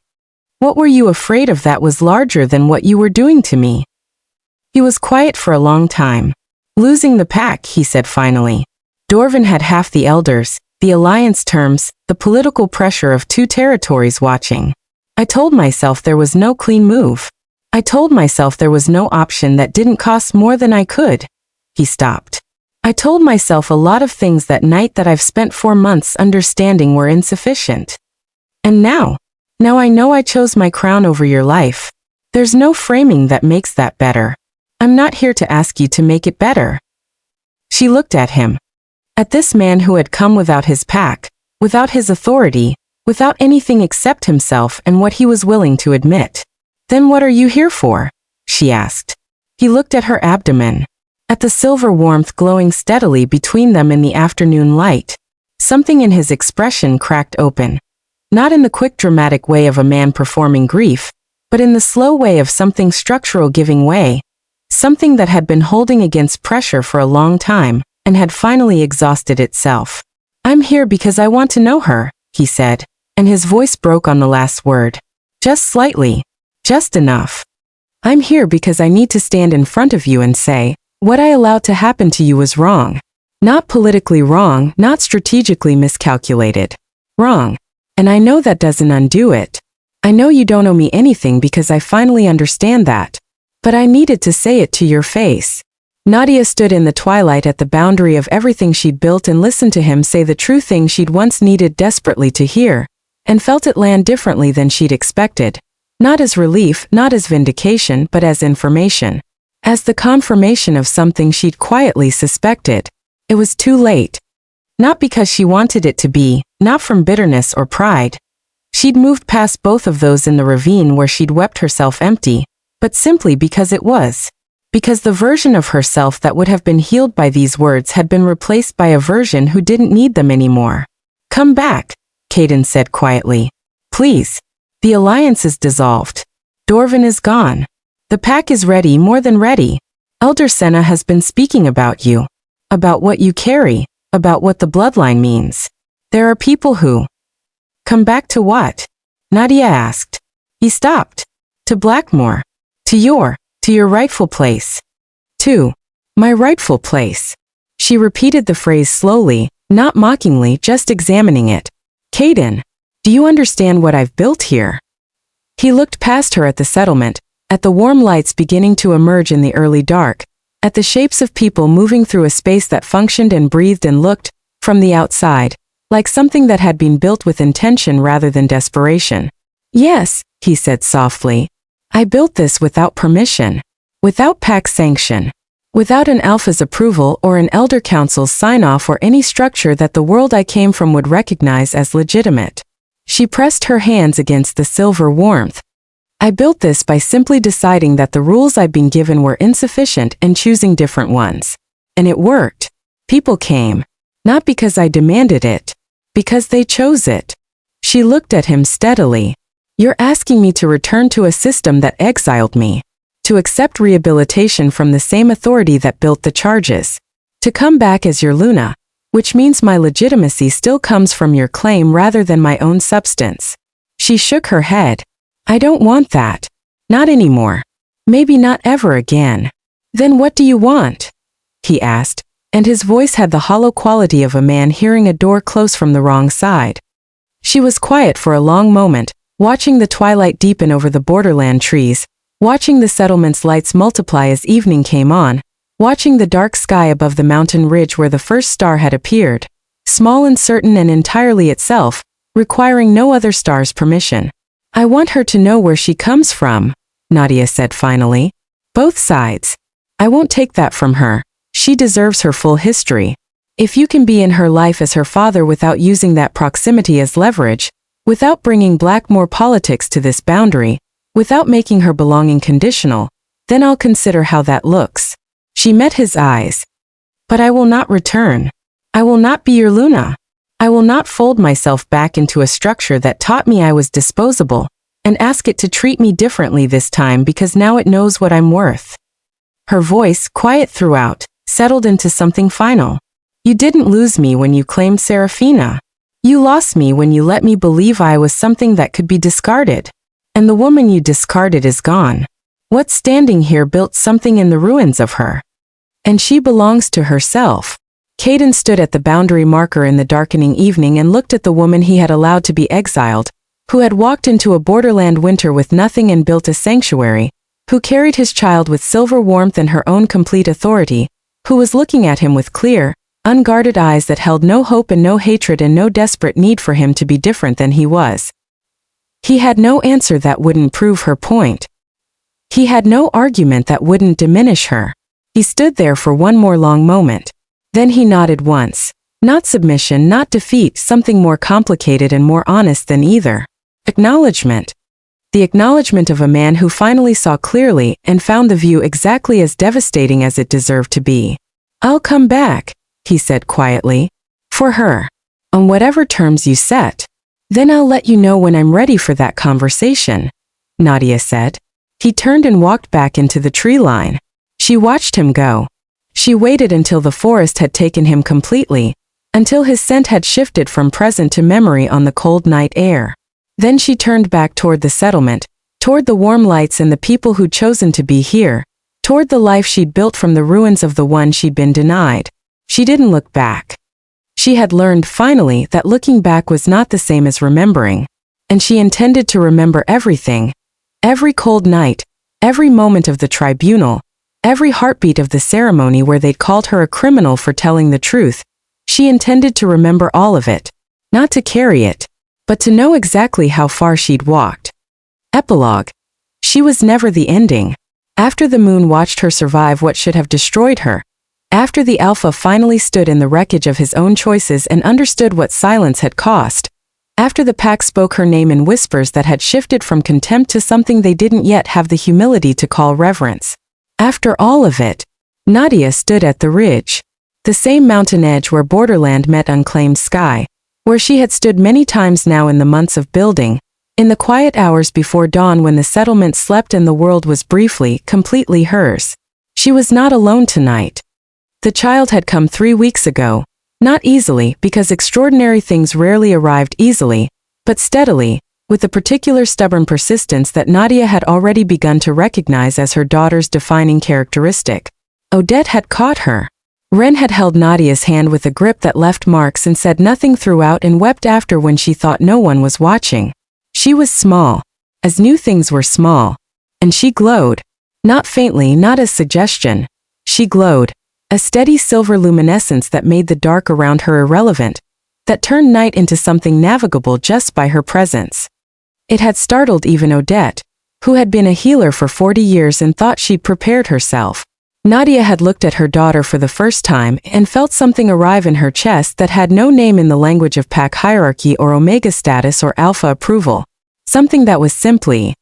What were you afraid of that was larger than what you were doing to me? He was quiet for a long time. Losing the pack, he said finally. Dorvan had half the elders, the alliance terms, the political pressure of 2 territories watching. I told myself there was no clean move. I told myself there was no option that didn't cost more than I could. He stopped. I told myself a lot of things that night that I've spent 4 months understanding were insufficient. And now I know I chose my crown over your life. There's no framing that makes that better. I'm not here to ask you to make it better. She looked at him. At this man who had come without his pack, without his authority, without anything except himself and what he was willing to admit. Then what are you here for? She asked. He looked at her abdomen. At the silver warmth glowing steadily between them in the afternoon light. Something in his expression cracked open. Not in the quick dramatic way of a man performing grief, but in the slow way of something structural giving way. Something that had been holding against pressure for a long time, and had finally exhausted itself. I'm here because I want to know her, he said, and his voice broke on the last word. Just slightly. Just enough. I'm here because I need to stand in front of you and say, what I allowed to happen to you was wrong. Not politically wrong, not strategically miscalculated. Wrong. And I know that doesn't undo it. I know you don't owe me anything because I finally understand that. But I needed to say it to your face. Nadia stood in the twilight at the boundary of everything she'd built and listened to him say the true thing she'd once needed desperately to hear, and felt it land differently than she'd expected. Not as relief, not as vindication, but as information. As the confirmation of something she'd quietly suspected. It was too late. Not because she wanted it to be, not from bitterness or pride. She'd moved past both of those in the ravine where she'd wept herself empty, but simply because it was. Because the version of herself that would have been healed by these words had been replaced by a version who didn't need them anymore. Come back, Caden said quietly. Please. The alliance is dissolved. Dorvan is gone. The pack is ready, more than ready. Elder Senna has been speaking about you. About what you carry. About what the bloodline means. There are people who... Come back to what? Nadia asked. He stopped. To Blackmore. To your rightful place. To my rightful place. She repeated the phrase slowly, not mockingly, just examining it. Caden, do you understand what I've built here? He looked past her at the settlement, at the warm lights beginning to emerge in the early dark, at the shapes of people moving through a space that functioned and breathed and looked, from the outside, like something that had been built with intention rather than desperation. Yes, he said softly. I built this without permission, without pack sanction, without an Alpha's approval or an Elder Council's sign-off or any structure that the world I came from would recognize as legitimate. She pressed her hands against the silver warmth. I built this by simply deciding that the rules I'd been given were insufficient and choosing different ones. And it worked. People came. Not because I demanded it. Because they chose it. She looked at him steadily. You're asking me to return to a system that exiled me. To accept rehabilitation from the same authority that built the charges. To come back as your Luna, which means my legitimacy still comes from your claim rather than my own substance. She shook her head. I don't want that. Not anymore. Maybe not ever again. Then what do you want? He asked, and his voice had the hollow quality of a man hearing a door close from the wrong side. She was quiet for a long moment, watching the twilight deepen over the borderland trees, watching the settlement's lights multiply as evening came on, watching the dark sky above the mountain ridge where the first star had appeared, small and certain and entirely itself, requiring no other star's permission. I want her to know where she comes from, Nadia said finally. Both sides. I won't take that from her. She deserves her full history. If you can be in her life as her father without using that proximity as leverage, without bringing Blackmore politics to this boundary, without making her belonging conditional, then I'll consider how that looks. She met his eyes. But I will not return. I will not be your Luna. I will not fold myself back into a structure that taught me I was disposable, and ask it to treat me differently this time because now it knows what I'm worth. Her voice, quiet throughout, settled into something final. You didn't lose me when you claimed Serafina. You lost me when you let me believe I was something that could be discarded. And the woman you discarded is gone. What's standing here built something in the ruins of her. And she belongs to herself. Caden stood at the boundary marker in the darkening evening and looked at the woman he had allowed to be exiled, who had walked into a borderland winter with nothing and built a sanctuary, who carried his child with silver warmth and her own complete authority, who was looking at him with clear, unguarded eyes that held no hope and no hatred and no desperate need for him to be different than he was. He had no answer that wouldn't prove her point. He had no argument that wouldn't diminish her. He stood there for one more long moment. Then he nodded once. Not submission, not defeat, something more complicated and more honest than either. Acknowledgement. The acknowledgement of a man who finally saw clearly and found the view exactly as devastating as it deserved to be. I'll come back, he said quietly. For her. On whatever terms you set. Then I'll let you know when I'm ready for that conversation, Nadia said. He turned and walked back into the tree line. She watched him go. She waited until the forest had taken him completely, until his scent had shifted from present to memory on the cold night air. Then she turned back toward the settlement, toward the warm lights and the people who'd chosen to be here, toward the life she'd built from the ruins of the one she'd been denied. She didn't look back. She had learned, finally, that looking back was not the same as remembering, and she intended to remember everything. Every cold night, every moment of the tribunal, every heartbeat of the ceremony where they'd called her a criminal for telling the truth. She intended to remember all of it. Not to carry it, but to know exactly how far she'd walked. Epilogue. She was never the ending. After the moon watched her survive what should have destroyed her, after the Alpha finally stood in the wreckage of his own choices and understood what silence had cost, after the pack spoke her name in whispers that had shifted from contempt to something they didn't yet have the humility to call reverence. After all of it, Nadia stood at the ridge, the same mountain edge where borderland met unclaimed sky, where she had stood many times now in the months of building, in the quiet hours before dawn when the settlement slept and the world was briefly, completely hers. She was not alone tonight. The child had come 3 weeks ago, not easily because extraordinary things rarely arrived easily, but steadily, with the particular stubborn persistence that Nadia had already begun to recognize as her daughter's defining characteristic. Odette had caught her. Ren had held Nadia's hand with a grip that left marks and said nothing throughout and wept after when she thought no one was watching. She was small, as new things were small, and she glowed. Not faintly, not as suggestion. She glowed. A steady silver luminescence that made the dark around her irrelevant, that turned night into something navigable just by her presence. It had startled even Odette, who had been a healer for 40 years and thought she'd prepared herself. Nadia had looked at her daughter for the first time and felt something arrive in her chest that had no name in the language of pack hierarchy or omega status or alpha approval. Something that was simply,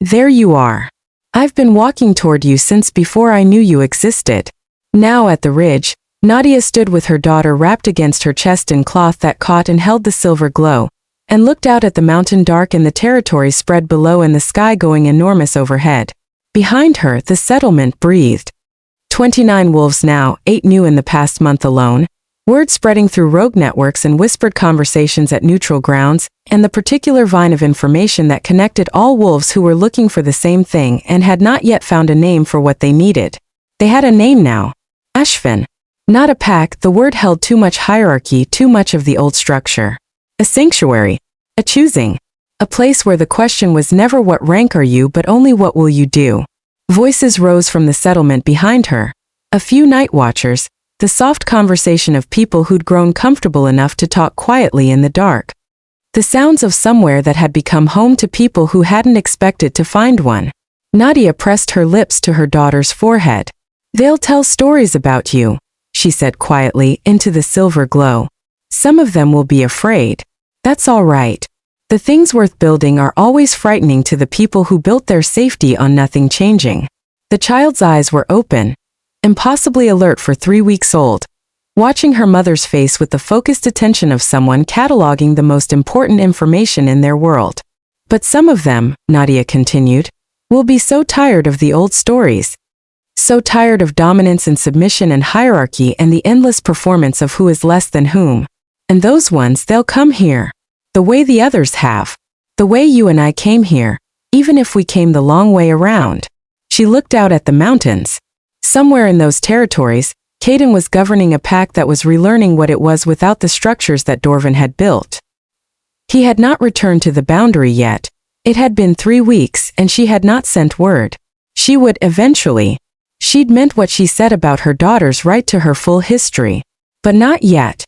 there you are. I've been walking toward you since before I knew you existed. Now at the ridge, Nadia stood with her daughter wrapped against her chest in cloth that caught and held the silver glow, and looked out at the mountain dark and the territory spread below and the sky going enormous overhead. Behind her, the settlement breathed. 29 wolves now, 8 new in the past month alone, word spreading through rogue networks and whispered conversations at neutral grounds, and the particular vine of information that connected all wolves who were looking for the same thing and had not yet found a name for what they needed. They had a name now. Ashvin. Not a pack, the word held too much hierarchy, too much of the old structure. A sanctuary. A choosing. A place where the question was never what rank are you but only what will you do. Voices rose from the settlement behind her. A few night watchers, the soft conversation of people who'd grown comfortable enough to talk quietly in the dark. The sounds of somewhere that had become home to people who hadn't expected to find one. Nadia pressed her lips to her daughter's forehead. They'll tell stories about you, she said quietly into the silver glow. Some of them will be afraid. That's all right. The things worth building are always frightening to the people who built their safety on nothing changing. The child's eyes were open, impossibly alert for 3 weeks old, watching her mother's face with the focused attention of someone cataloging the most important information in their world. But some of them, Nadia continued, will be so tired of the old stories. So tired of dominance and submission and hierarchy and the endless performance of who is less than whom. And those ones, they'll come here. The way the others have. The way you and I came here, even if we came the long way around. She looked out at the mountains. Somewhere in those territories, Caden was governing a pack that was relearning what it was without the structures that Dorvan had built. He had not returned to the boundary yet. It had been 3 weeks and she had not sent word. She would eventually. She'd meant what she said about her daughter's right to her full history. But not yet.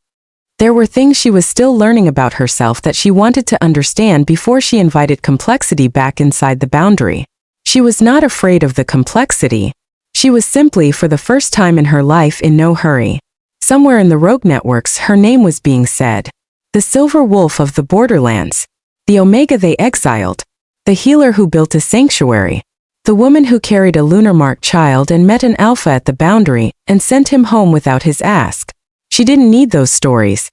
There were things she was still learning about herself that she wanted to understand before she invited complexity back inside the boundary. She was not afraid of the complexity. She was simply, for the first time in her life, in no hurry. Somewhere in the rogue networks, her name was being said. The silver wolf of the borderlands. The Omega they exiled. The healer who built a sanctuary. The woman who carried a lunar-marked child and met an alpha at the boundary and sent him home without his ask. She didn't need those stories.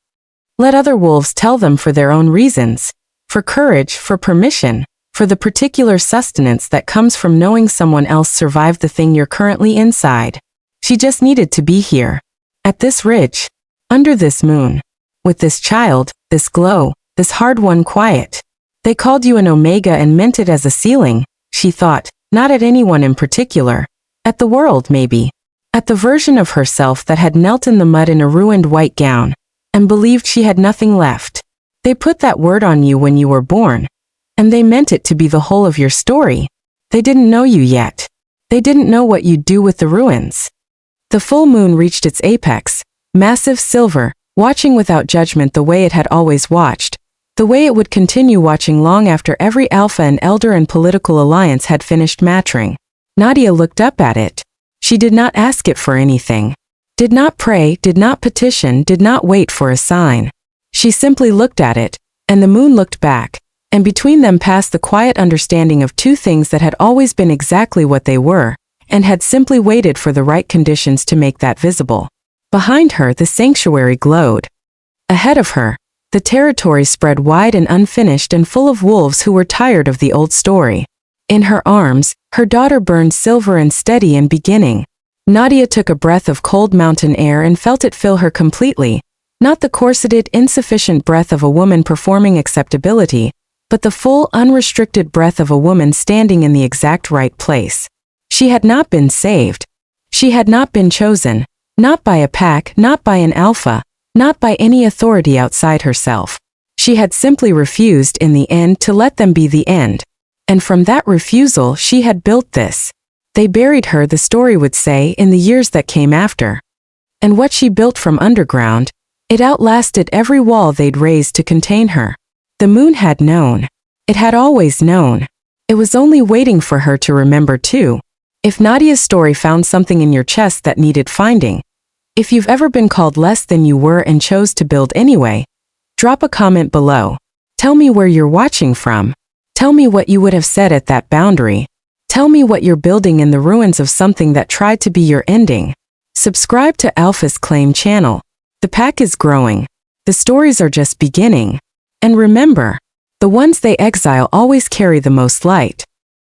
Let other wolves tell them for their own reasons. For courage, for permission, for the particular sustenance that comes from knowing someone else survived the thing you're currently inside. She just needed to be here. At this ridge. Under this moon. With this child, this glow, this hard-won quiet. They called you an Omega and meant it as a ceiling, she thought, not at anyone in particular. At the world, maybe. At the version of herself that had knelt in the mud in a ruined white gown, and believed she had nothing left. They put that word on you when you were born, and they meant it to be the whole of your story. They didn't know you yet. They didn't know what you'd do with the ruins. The full moon reached its apex, massive silver, watching without judgment the way it had always watched, the way it would continue watching long after every alpha and elder and political alliance had finished mattering. Nadia looked up at it. She did not ask it for anything. Did not pray, did not petition, did not wait for a sign. She simply looked at it, and the moon looked back, and between them passed the quiet understanding of two things that had always been exactly what they were, and had simply waited for the right conditions to make that visible. Behind her, the sanctuary glowed. Ahead of her, the territory spread wide and unfinished and full of wolves who were tired of the old story. In her arms, her daughter burned silver and steady and beginning. Nadia took a breath of cold mountain air and felt it fill her completely, not the corseted, insufficient breath of a woman performing acceptability, but the full, unrestricted breath of a woman standing in the exact right place. She had not been saved. She had not been chosen, not by a pack, not by an alpha, not by any authority outside herself. She had simply refused in the end to let them be the end. And from that refusal she had built this. They buried her, the story would say, in the years that came after. And what she built from underground, it outlasted every wall they'd raised to contain her. The moon had known. It had always known. It was only waiting for her to remember too. If Nadia's story found something in your chest that needed finding, if you've ever been called less than you were and chose to build anyway, drop a comment below. Tell me where you're watching from. Tell me what you would have said at that boundary. Tell me what you're building in the ruins of something that tried to be your ending. Subscribe to Alpha's Claim channel. The pack is growing. The stories are just beginning. And remember, the ones they exile always carry the most light.